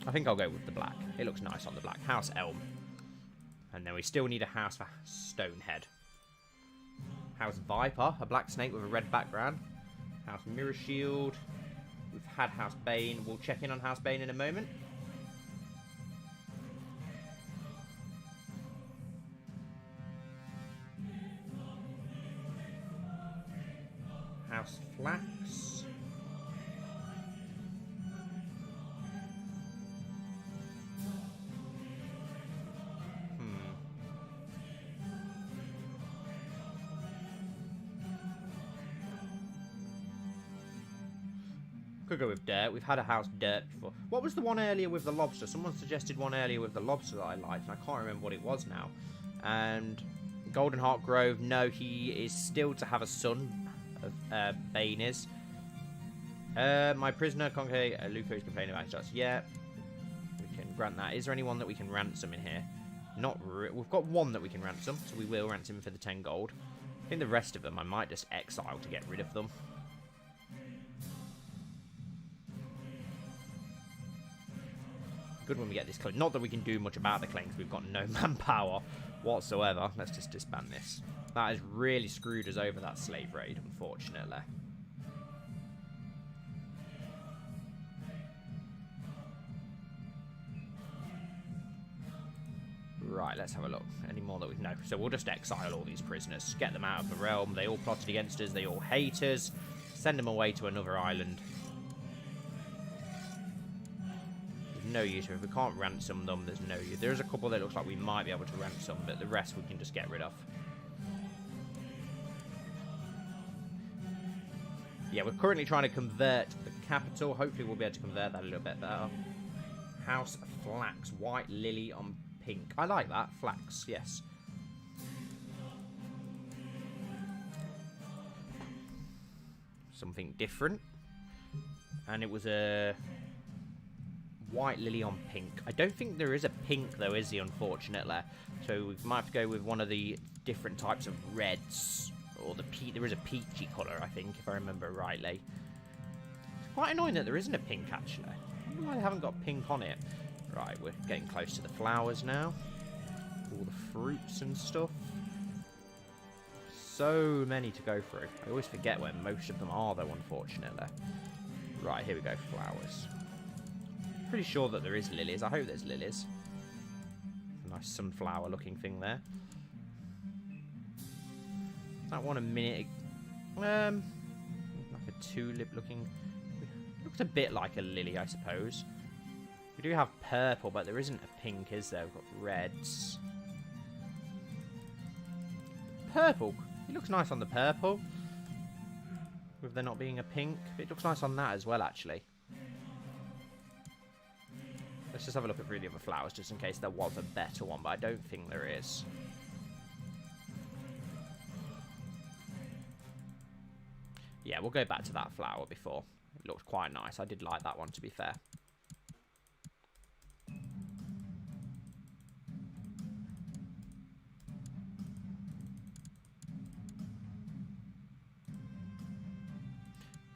I think I'll go with the black. It looks nice on the black. House Elm. And then we still need a house for Stonehead. House Viper, a black snake with a red background. House Mirror Shield. We've had House Bane. We'll check in on House Bane in a moment. House Flax. Could go with Dirt. We've had a House Dirt before. What was the one earlier with the lobster? Someone suggested one earlier with the lobster that I liked, and I can't remember what it was now. And Golden Heart Grove, no, he is still to have a son. Bane is. My prisoner, Conke, Luco is complaining about injustice. Yeah, we can grant that. Is there anyone that we can ransom in here? Not we've got one that we can ransom, so we will ransom him for the 10 gold. I think the rest of them I might just exile to get rid of them. Good when we get this close. Not that we can do much about the claims. We've got no manpower whatsoever. Let's just disband this. That has really screwed us over, that slave raid, unfortunately. Right, let's have a look. Any more that we know? So we'll just exile all these prisoners. Get them out of the realm. They all plotted against us. They all hate us. Send them away to another island. No use. If we can't ransom them, there's no use. There's a couple that looks like we might be able to ransom, but the rest we can just get rid of. Yeah, we're currently trying to convert the capital. Hopefully we'll be able to convert that a little bit better. House Flax. White lily on pink. I like that. Flax, yes. Something different. And it was a white lily on pink. I don't think there is a pink though, is there, unfortunately? So we might have to go with one of the different types of reds. Or there is a peachy colour, I think, if I remember rightly. It's quite annoying that there isn't a pink, actually. I wonder why they haven't got pink on it. Right, we're getting close to the flowers now. All the fruits and stuff. So many to go through. I always forget where most of them are, though, unfortunately. Right, here we go, flowers. Pretty sure that there is lilies. I hope there's lilies. A nice sunflower looking thing there. That one a minute. Like a tulip looking. Looks a bit like a lily, I suppose. We do have purple, but there isn't a pink, is there? We've got reds. Purple. It looks nice on the purple. With there not being a pink. It looks nice on that as well, actually. Let's just have a look at through the other flowers, just in case there was a better one, but I don't think there is. Yeah, we'll go back to that flower before. It looked quite nice. I did like that one, to be fair.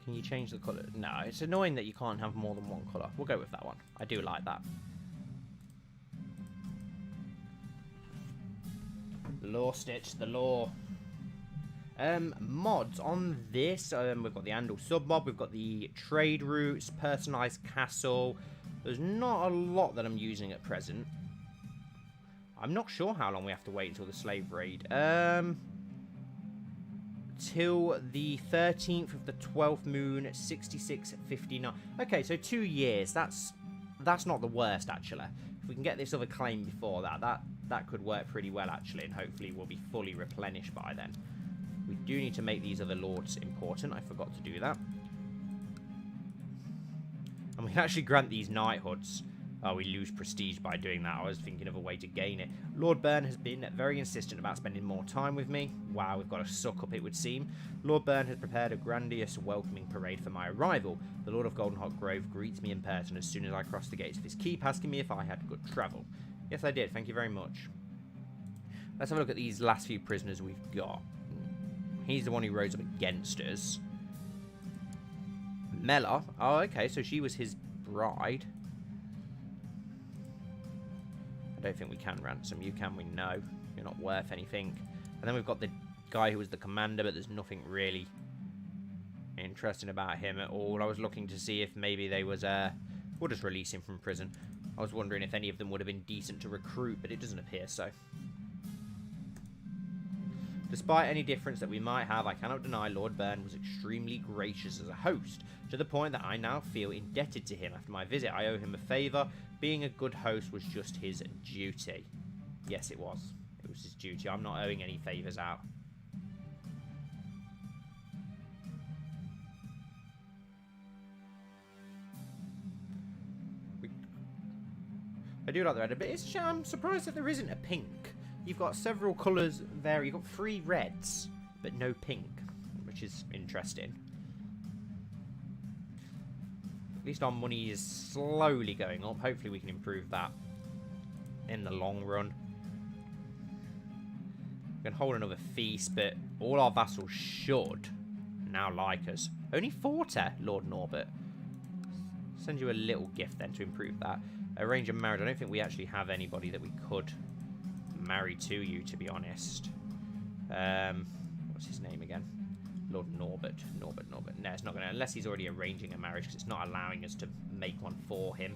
Can you change the colour? No, it's annoying that you can't have more than one colour. We'll go with that one. I do like that. Lore Stitch, the lore. Mods on this. We've got the Andal sub-mod. We've got the trade routes, personalised castle. There's not a lot that I'm using at present. I'm not sure how long we have to wait until the slave raid. Till the 13th of the 12th moon, 6659. Okay, so 2 years. That's not the worst, actually. If we can get this other claim before that could work pretty well, actually, and hopefully we'll be fully replenished by then. We do need to make these other lords important. I forgot to do that. And we can actually grant these knighthoods. Oh, we lose prestige by doing that. I was thinking of a way to gain it. Lord Byrne has been very insistent about spending more time with me. Wow, we've got a suck up, it would seem. Lord Byrne has prepared a grandiose welcoming parade for my arrival. The Lord of Goldenhot Grove greets me in person as soon as I cross the gates of his keep, asking me if I had good travel. Yes, I did. Thank you very much. Let's have a look at these last few prisoners we've got. He's the one who rose up against us. Mela. Oh, okay, so she was his bride. I don't think we can ransom you, can we? No. You're not worth anything. And then we've got the guy who was the commander, but there's nothing really interesting about him at all. I was looking to see if maybe they was... we'll just release him from prison. I was wondering if any of them would have been decent to recruit, but it doesn't appear so. Despite any difference that we might have, I cannot deny Lord Byrne was extremely gracious as a host, to the point that I now feel indebted to him. After my visit, I owe him a favour. Being a good host was just his duty. Yes, it was. It was his duty. I'm not owing any favours out. I do like the red, but I'm surprised that there isn't a pink. You've got several colours there. You've got 3 reds, but no pink, which is interesting. At least our money is slowly going up. Hopefully we can improve that in the long run. We can hold another feast, but all our vassals should now like us. Only 40, Lord Norbert. Send you a little gift then to improve that. Arrange a marriage. I don't think we actually have anybody that we could marry to you, to be honest. What's his name again? Lord Norbert. Norbert. No, it's not going to, unless he's already arranging a marriage, because it's not allowing us to make one for him.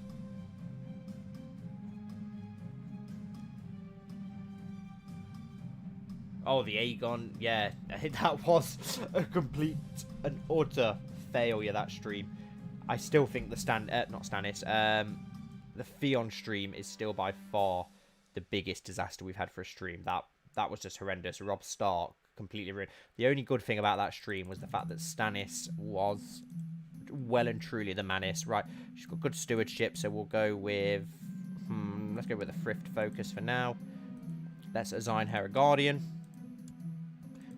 Oh, the Aegon. Yeah, that was a complete and utter failure, that stream. I still think the the Theon stream is still by far the biggest disaster we've had for a stream. That was just horrendous. Robb Stark completely ruined. The only good thing about that stream was the fact that Stannis was well and truly the Manus. Right, she's got good stewardship, so we'll go with... let's go with the Thrift focus for now. Let's assign her a guardian.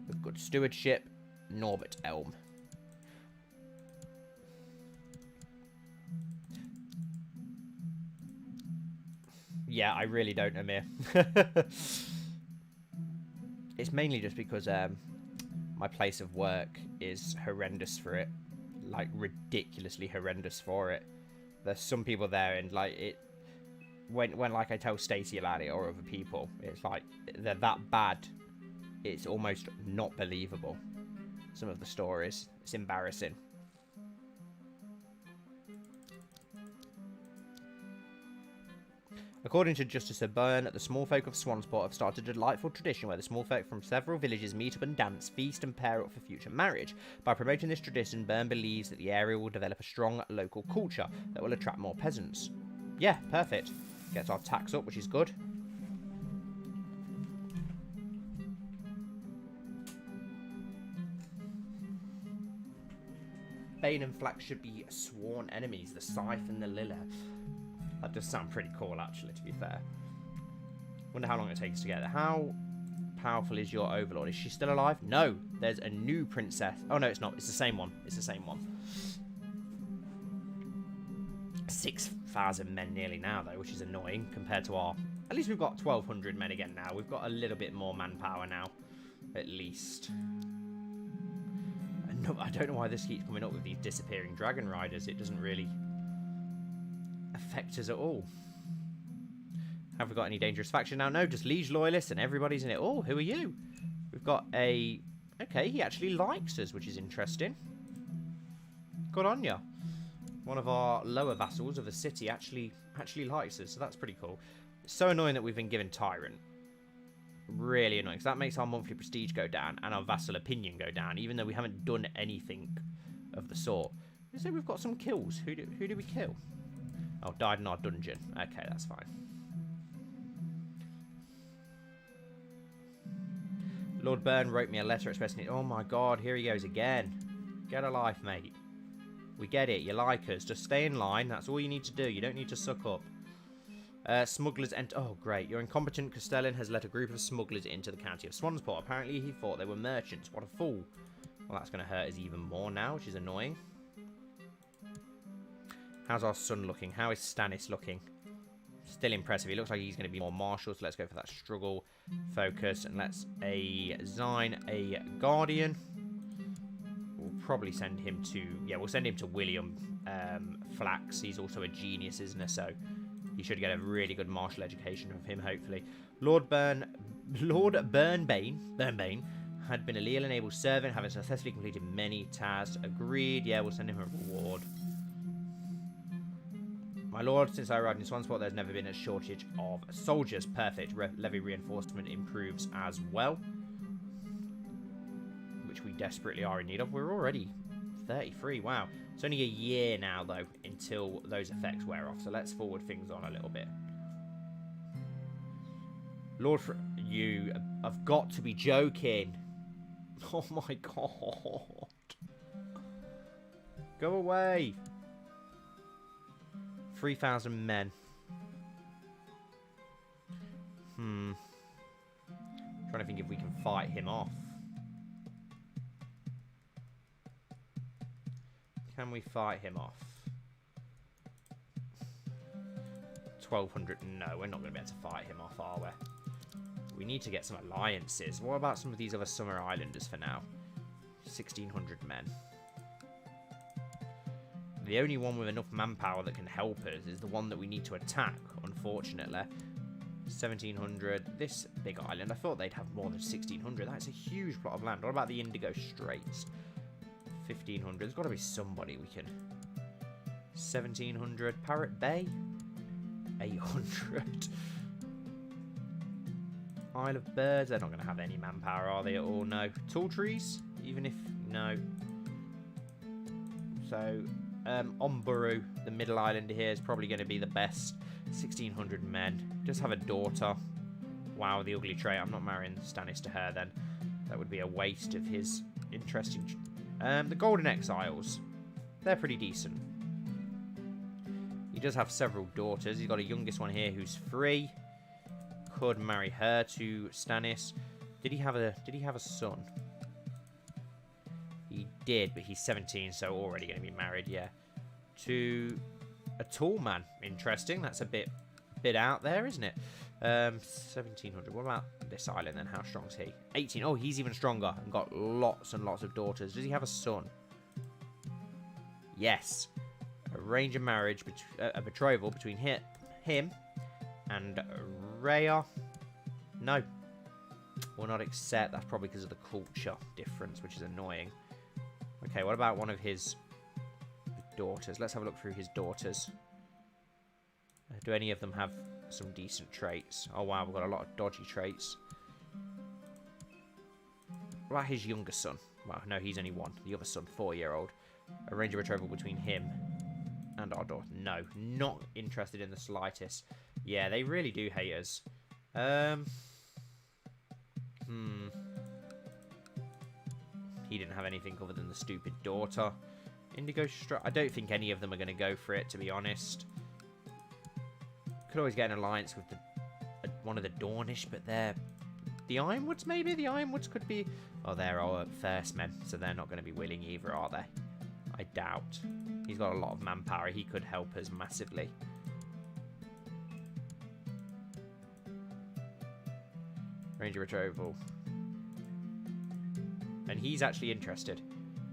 With good stewardship, Norbert Elm. Yeah, I really don't, Amir. It's mainly just because my place of work is horrendous for it. Like, ridiculously horrendous for it. There's some people there, and, like, it... When like, I tell Stacey about it, or other people, it's like, they're that bad. It's almost not believable. Some of the stories. It's embarrassing. According to Justice Byrne, the small folk of Swansport have started a delightful tradition where the small folk from several villages meet up and dance, feast and pair up for future marriage. By promoting this tradition, Byrne believes that the area will develop a strong local culture that will attract more peasants. Yeah, perfect. Gets our tax up, which is good. Bane and Flax should be sworn enemies, the Scythe and the Lilla. That does sound pretty cool, actually, to be fair. Wonder how long it takes to get there. How powerful is your overlord? Is she still alive? No, there's a new princess. Oh, no, it's not. It's the same one. It's the same one. 6,000 men nearly now, though, which is annoying compared to our... At least we've got 1,200 men again now. We've got a little bit more manpower now, at least. No, I don't know why this keeps coming up with these disappearing dragon riders. It doesn't really affect us at all. Have we got any dangerous faction now? No, just liege loyalists and everybody's in it. Oh, who are you? We've got a... Okay, he actually likes us, which is interesting. Good on ya. One of our lower vassals of the city actually likes us, so that's pretty cool. It's so annoying that we've been given Tyrant. Really annoying, because that makes our monthly prestige go down and our vassal opinion go down, even though we haven't done anything of the sort. So we've got some kills. Who do we kill? Oh, died in our dungeon. Okay, that's fine. Lord Byrne wrote me a letter expressing it. Oh my god, here he goes again. Get a life, mate. We get it. You like us. Just stay in line. That's all you need to do. You don't need to suck up. Smugglers enter... Oh, great. Your incompetent Castellan has let a group of smugglers into the county of Swansport. Apparently, he thought they were merchants. What a fool. Well, that's going to hurt us even more now, which is annoying. How's our son looking? How is Stannis looking? Still impressive. He looks like he's going to be more martial, so let's go for that struggle focus. And let's assign a guardian. We'll probably send him to... Yeah, we'll send him to William Flax. He's also a genius, isn't he? So... He should get a really good martial education from him, hopefully. Lord Byrnbane had been a leal and able servant, having successfully completed many tasks. Agreed. Yeah, we'll send him a reward. My lord, since I arrived in Swansport, there's never been a shortage of soldiers. Perfect. Levy reinforcement improves as well, which we desperately are in need of. We're already 33. Wow. It's only a year now, though, until those effects wear off. So let's forward things on a little bit. Lord, you have got to be joking. Oh, my God. Go away. 3,000 men. Trying to think if we can fight him off. Can we fight him off? 1,200. No, we're not going to be able to fight him off, are we? We need to get some alliances. What about some of these other Summer Islanders for now? 1,600 men. The only one with enough manpower that can help us is the one that we need to attack, unfortunately. 1,700. This big island, I thought they'd have more than 1,600. That's a huge plot of land. What about the Indigo Straits? 1,500. There's got to be somebody we can... 1,700. Parrot Bay? 800. Isle of Birds. They're not going to have any manpower, are they, at all? No. Tall Trees? Even if... No. So, Omburu, the middle island here, is probably going to be the best. 1,600 men. Just have a daughter. Wow, the ugly trait. I'm not marrying Stannis to her, then. That would be a waste of his interesting... the Golden Exiles. They're pretty decent. He does have several daughters. He's got a youngest one here who's 3. Could marry her to Stannis. Did he have a son? He did, but he's 17, so already going to be married, yeah. To a tall man. Interesting. That's a bit out there, isn't it? 1,700. What about this island then? How strong's he? 18. Oh, he's even stronger and got lots and lots of daughters. Does he have a son? Yes. Arrange a marriage, a betrothal between him and Rhea. No. Will not accept. That's probably because of the culture difference, which is annoying. Okay, what about one of his daughters? Let's have a look through his daughters. Do any of them have some decent traits? Oh, wow, we've got a lot of dodgy traits. What about his younger son? Wow, no, he's only 1. The other son, 4-year-old. Arrange a betrothal between him And our daughter. No, not interested in the slightest. Yeah, they really do hate us. He didn't have anything other than the stupid daughter. Indigo Strike. I don't think any of them are going to go for it, to be honest. Could always get an alliance with one of the Dornish, but they're... The Ironwoods, maybe? The Ironwoods could be... Oh, they're all First Men, so they're not going to be willing either, are they? I doubt. He's got a lot of manpower. He could help us massively. Ranger Retrieval. And he's actually interested.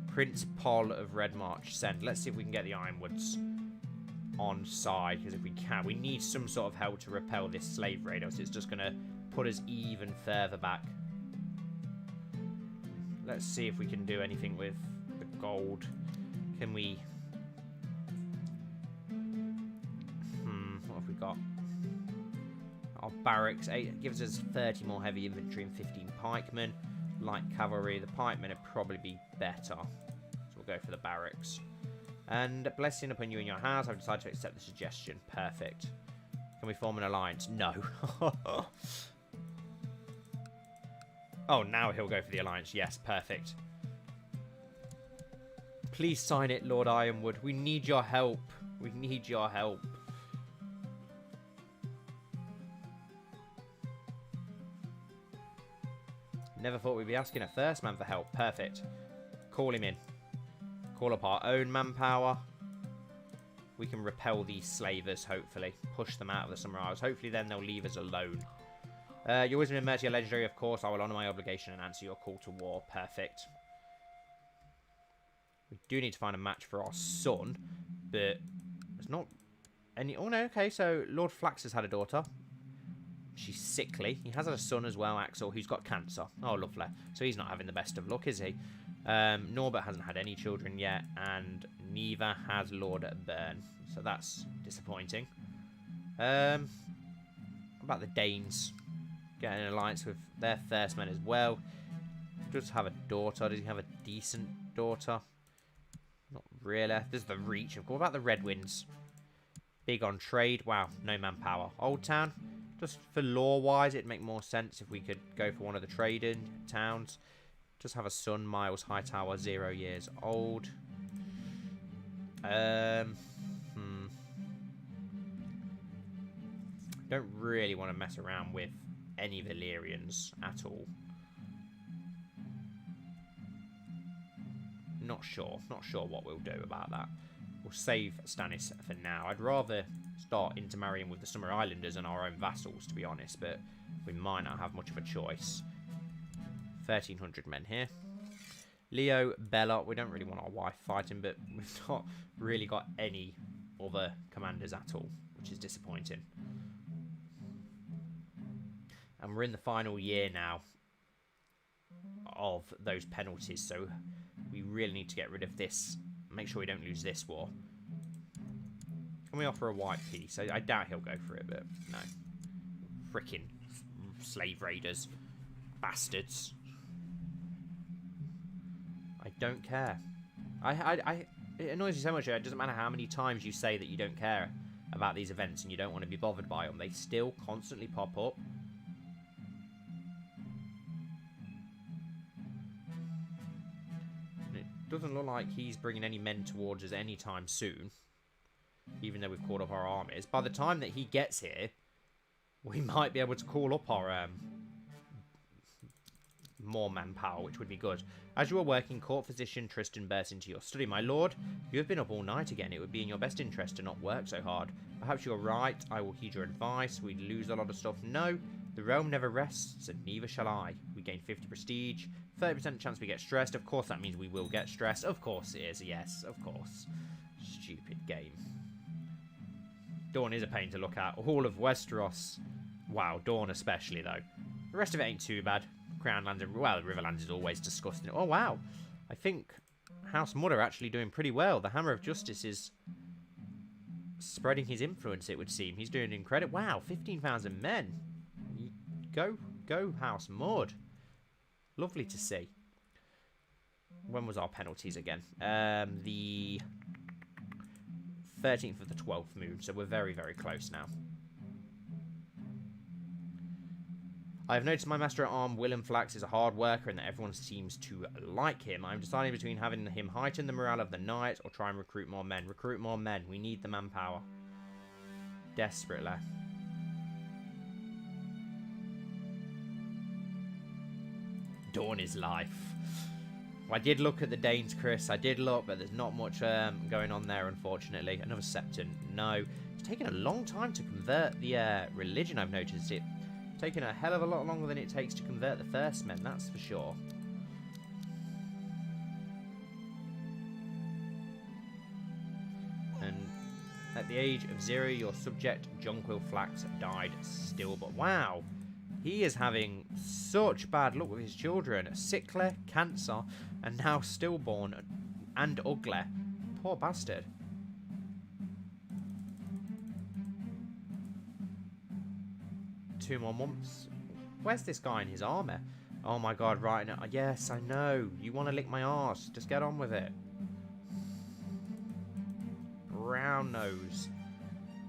Prince Pol of Red March. Send. Let's see if we can get the Ironwoods on side. Because if we can, we need some sort of help to repel this slave raid. Else it's just going to put us even further back. Let's see if we can do anything with the gold. Can we... what have we got? Our barracks. 8 gives us 30 more heavy infantry and 15 pikemen. Light cavalry. The pikemen would probably be better. So we'll go for the barracks. And blessing upon you and your house. I've decided to accept the suggestion. Perfect. Can we form an alliance? No. Oh, now he'll go for the alliance. Yes, perfect. Please sign it, Lord Ironwood. We need your help. We need your help. Never thought we'd be asking a first man for help. Perfect. Call him in. Call up our own manpower. We can repel these slavers, hopefully. Push them out of the Summer Isles. Hopefully then they'll leave us alone. Your wisdom and mercy are legendary, of course. I will honour my obligation and answer your call to war. Perfect. We do need to find a match for our son, but there's not any... Oh, no, okay, so Lord Flax has had a daughter. She's sickly. He has had a son as well, Axel, who's got cancer. Oh, lovely. So he's not having the best of luck, is he? Norbert hasn't had any children yet, and neither has Lord Byrne. So that's disappointing. What about the Danes? Getting an alliance with their first men as well. Does have a daughter. Does he have a decent daughter? Not really. There's the Reach, of course. What about the Red Winds? Big on trade. Wow, no manpower. Old Town. Just for lore-wise, it'd make more sense if we could go for one of the trading towns. Just have a son, Miles Hightower, 0 years old. Don't really want to mess around with any Valyrians at all. Not sure what we'll do about that. We'll save Stannis for now. I'd rather start intermarrying with the Summer Islanders and our own vassals, to be honest, but we might not have much of a choice. 1,300 men here. Leo, Bella, we don't really want our wife fighting, but we've not really got any other commanders at all, which is disappointing. And we're in the final year now of those penalties, so we really need to get rid of this. Make sure we don't lose this war. Can we offer a white peace? I doubt he'll go for it, but no. Frickin' slave raiders. Bastards. I don't care. It annoys me so much. It doesn't matter how many times you say that you don't care about these events and you don't want to be bothered by them. They still constantly pop up. Doesn't look like he's bringing any men towards us anytime soon, even though we've called up our armies. By the time that he gets here, we might be able to call up our more manpower, which would be good. As you are working, court physician Tristan bursts into your study. My lord, you have been up all night again. It would be in your best interest to not work so hard. Perhaps you are right. I will heed your advice. We'd lose a lot of stuff. No, the realm never rests, and neither shall I. We gain 50 prestige. 30% chance we get stressed. Of course that means we will get stressed. Of course it is. Yes, of course. Stupid game. Dawn is a pain to look at. All of Westeros. Wow, Dawn especially, though. The rest of it ain't too bad. Crownlands, well, Riverlands is always disgusting. Oh, wow. I think House Mud are actually doing pretty well. The Hammer of Justice is spreading his influence, it would seem. He's doing incredible. Wow, 15,000 men. Go, House Mud. Lovely to see. When was our penalties again? The 13th of the 12th moon, so we're very, very close now. I have noticed my Master-at-Arm, Willem Flax, is a hard worker and that everyone seems to like him. I'm deciding between having him heighten the morale of the knights or try and recruit more men. Recruit more men. We need the manpower. Desperately. Dawn is life. I did look at the Danes, Chris. I did look, but there's not much going on there, unfortunately. Another Septon. No. It's taken a long time to convert the religion, I've noticed. It's taken a hell of a lot longer than it takes to convert the First Men, that's for sure. And at the age of 0, your subject, Jonquil Flax, died stillborn. Wow! He is having such bad luck with his children. Sickly, cancer, and now stillborn and ugly. Poor bastard. Two more months. Where's this guy in his armour? Oh my god, right now. Yes, I know. You want to lick my arse. Just get on with it. Brown nose.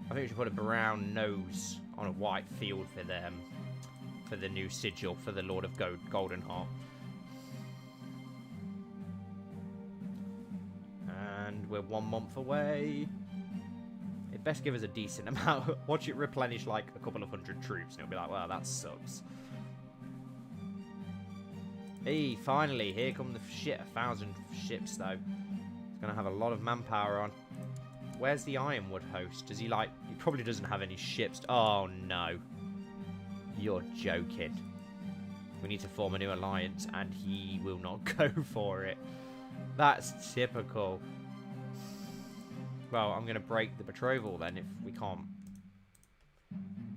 I think we should put a brown nose on a white field for the new sigil for the Lord of Goldenheart. And we're 1 month away. It best give us a decent amount. Watch it replenish like a couple of 100 troops and it'll be like, well, that sucks. Hey, finally, here come the shit. 1,000 ships though. It's gonna have a lot of manpower on. Where's the Ironwood host? Does he like... He probably doesn't have any ships. Oh no. You're joking. We need to form a new alliance and he will not go for it. That's typical. Well, I'm going to break the betrothal then if we can't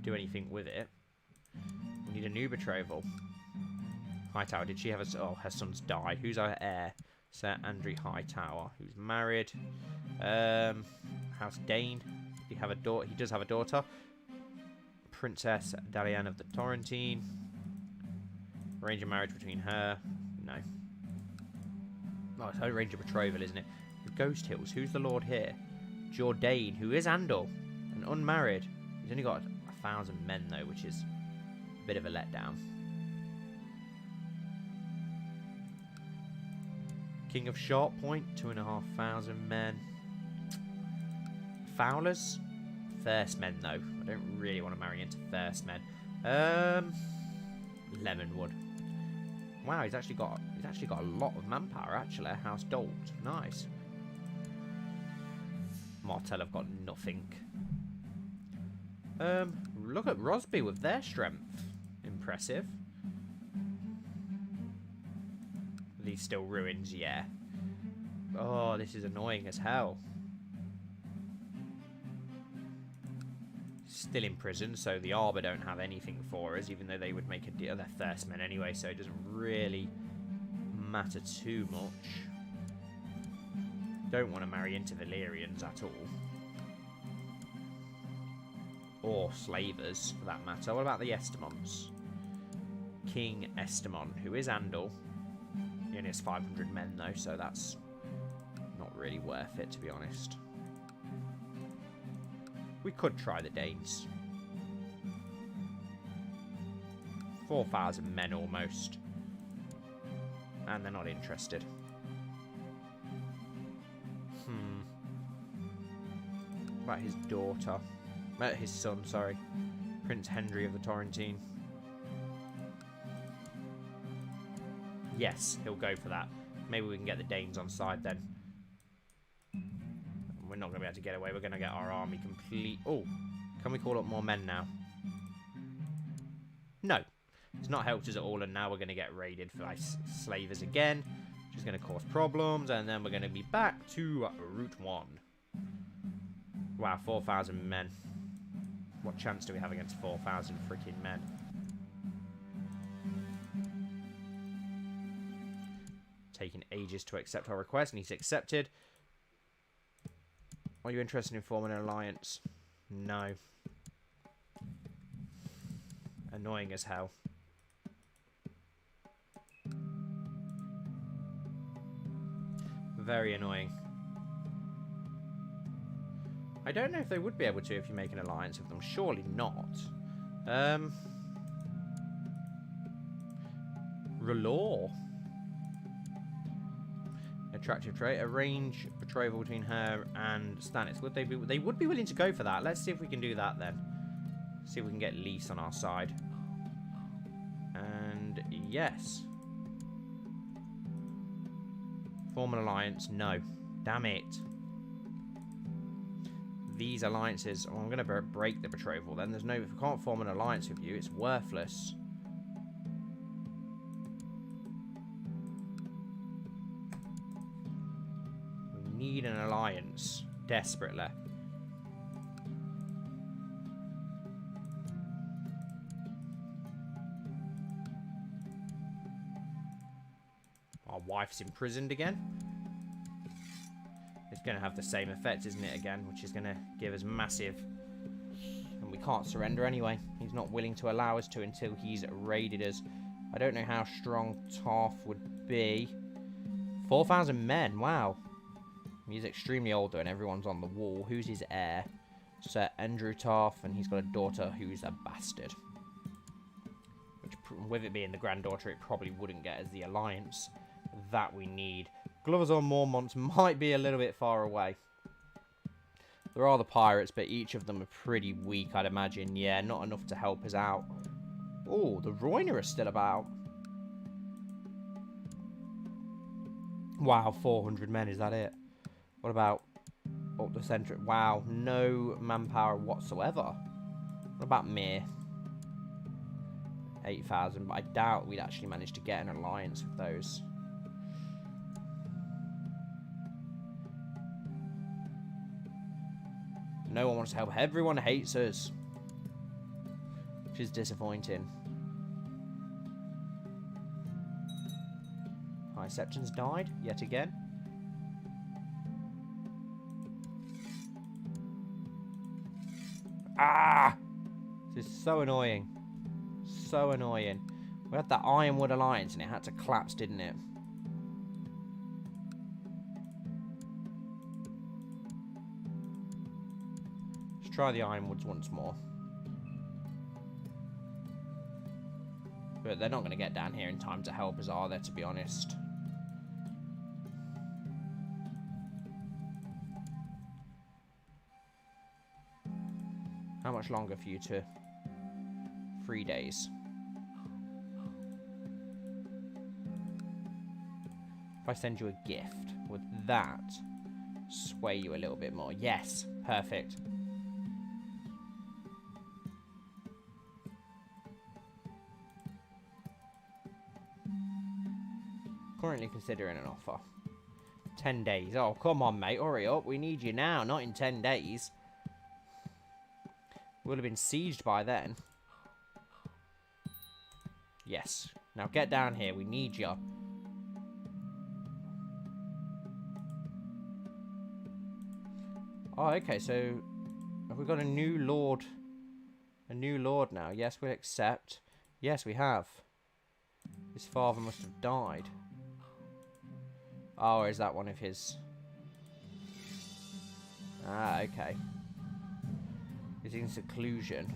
do anything with it. We need a new betrothal. Hightower, did she have a... Oh, her son's died. Who's our heir? Sir Andrew Hightower, who's married. House Dane. He have a daughter. He does have a daughter. Princess Dalian of the Torrentine. Arrange a marriage between her. No. Oh, it's arrange a betrothal, isn't it? The Ghost Hills. Who's the lord here? Jourdain, who is Andal and unmarried. He's only got 1,000 men though, which is a bit of a letdown. King of Sharp Point, 2,500 men. Fowlers, First Men though. I don't really want to marry into First Men. Lemonwood. Wow, he's actually got a lot of manpower actually. House Dolt, nice. Martell have got nothing. Look at Rosby with their strength. Impressive. Are these still ruins? Yeah. Oh, this is annoying as hell. Still in prison, so the Arbor don't have anything for us, even though they would make a deal. They're First Men anyway, so it doesn't really matter too much. Don't want to marry into Valyrians at all. Or Slavers, for that matter. What about the Estermonts? King Estermont, who is Andal. He only has 500 men, though, so that's not really worth it, to be honest. We could try the Danes. 4,000 men, almost. And they're not interested. About his daughter. His son, sorry. Prince Henry of the Torrentine. Yes, he'll go for that. Maybe we can get the Danes on side then. We're not going to be able to get away. We're going to get our army complete... Oh, can we call up more men now? No. It's not helped us at all, and now we're going to get raided by slavers again, which is going to cause problems, and then we're going to be back to Route 1. Wow, 4,000 men. What chance do we have against 4,000 freaking men? Taking ages to accept our request, and he's accepted. Are you interested in forming an alliance? No. Annoying as hell. Very annoying. I don't know if they would be able to if you make an alliance with them. Surely not. R'hllor. Attractive trait. Arrange betrothal between her and Stannis. Would they be? They would be willing to go for that. Let's see if we can do that then. See if we can get Lys on our side. And yes. Form an alliance. No. Damn it. These alliances. Oh, I'm going to break the betrothal then. There's no. If we can't form an alliance with you, it's worthless. We need an alliance desperately. Our wife's imprisoned again. It's going to have the same effect, isn't it, again? Which is going to give us massive... And we can't surrender anyway. He's not willing to allow us to until he's raided us. I don't know how strong Tarth would be. 4,000 men, wow. He's extremely old, though, and everyone's on the wall. Who's his heir? Sir Andrew Tarth, and he's got a daughter who's a bastard. Which, with it being the granddaughter, it probably wouldn't get us the alliance that we need. Glovers or Mormonts might be a little bit far away. There are the pirates, but each of them are pretty weak, I'd imagine. Yeah, not enough to help us out. Oh, the Rhoynar are still about. Wow, 400 men, is that it? What about up the centre? Wow, no manpower whatsoever. What about Mir? 8,000, but I doubt we'd actually manage to get an alliance with those. No one wants to help. Everyone hates us. Which is disappointing. High Septon's died yet again. Ah! This is so annoying. So annoying. We had that Ironwood Alliance and it had to collapse, didn't it? Try the Ironwoods once more. But they're not going to get down here in time to help us, are they, to be honest? How much longer for you to... 3 days. If I send you a gift, would that sway you a little bit more? Yes, perfect. Currently considering an offer. 10 days. Oh, come on, mate. Hurry up. We need you now, not in 10 days. We'll have been sieged by then. Yes. Now get down here. We need you. Oh, okay. So, have we got a new lord? A new lord now. Yes, we'll accept. Yes, we have. His father must have died. Oh, is that one of his? Ah, okay. He's in seclusion.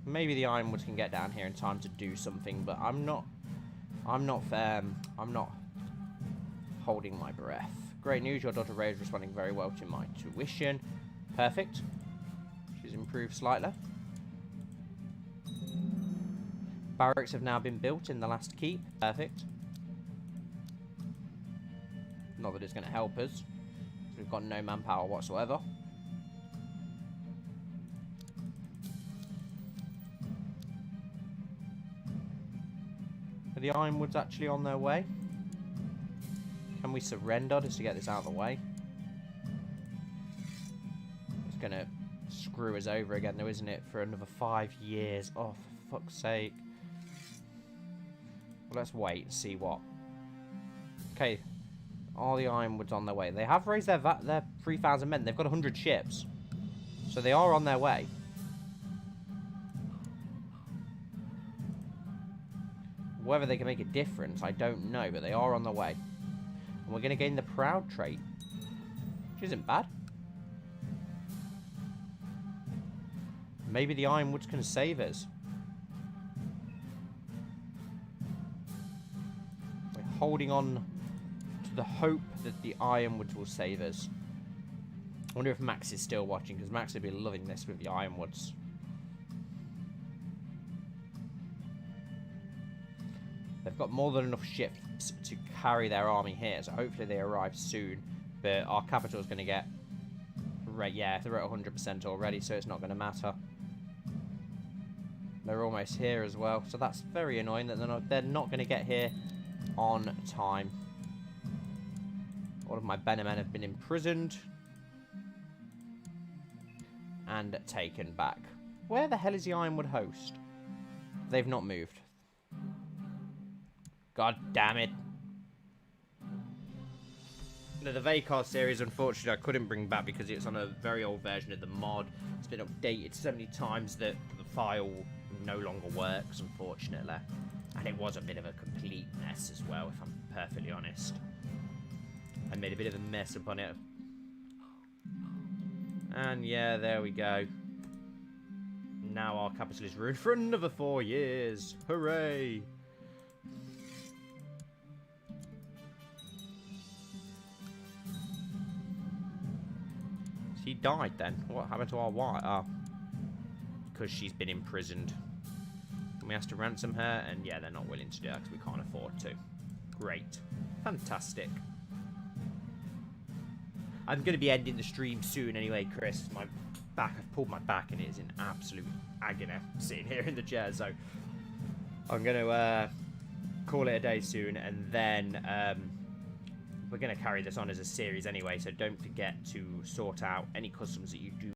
Maybe the Ironwoods can get down here in time to do something, but I'm not holding my breath. Great news, your daughter Ray is responding very well to my tuition. Perfect. She's improved slightly. Barracks have now been built in the last keep. Perfect. Not that it's going to help us. We've got no manpower whatsoever. Are the Ironwoods actually on their way? Can we surrender just to get this out of the way? It's going to screw us over again though, isn't it? For another 5 years. Oh, for fuck's sake. Well, let's wait and see what. Okay. Are the Ironwoods on their way? They have raised their 3,000 men. They've got 100 ships. So they are on their way. Whether they can make a difference, I don't know, but they are on the way. And we're going to gain the Proud trait, which isn't bad. Maybe the Ironwoods can save us. We're holding on to the hope that the Ironwoods will save us. I wonder if Max is still watching, because Max would be loving this with the Ironwoods. They've got more than enough ships to carry their army here, so hopefully they arrive soon. But our capital is going to get... yeah, they're at 100% already, so it's not going to matter. They're almost here as well, so that's very annoying that they're not going to get here on time. All of my Bannermen have been imprisoned and taken back. Where the hell is the Ironwood host? They've not moved. God damn it. Now, the Vacar series, unfortunately, I couldn't bring back because it's on a very old version of the mod. It's been updated so many times that the file no longer works, unfortunately. And it was a bit of a complete mess as well, if I'm perfectly honest. I made a bit of a mess up on it. And yeah, there we go. Now our capital is ruined for another 4 years. Hooray! She died then. What happened to our wife? Oh. Because she's been imprisoned. And we have to ransom her, and yeah, they're not willing to do that because we can't afford to. Great. Fantastic. I'm going to be ending the stream soon anyway, Chris. My back, I've pulled my back and it is in absolute agony sitting here in the chair, so I'm going to call it a day soon, and then we're going to carry this on as a series anyway, so don't forget to sort out any customs that you do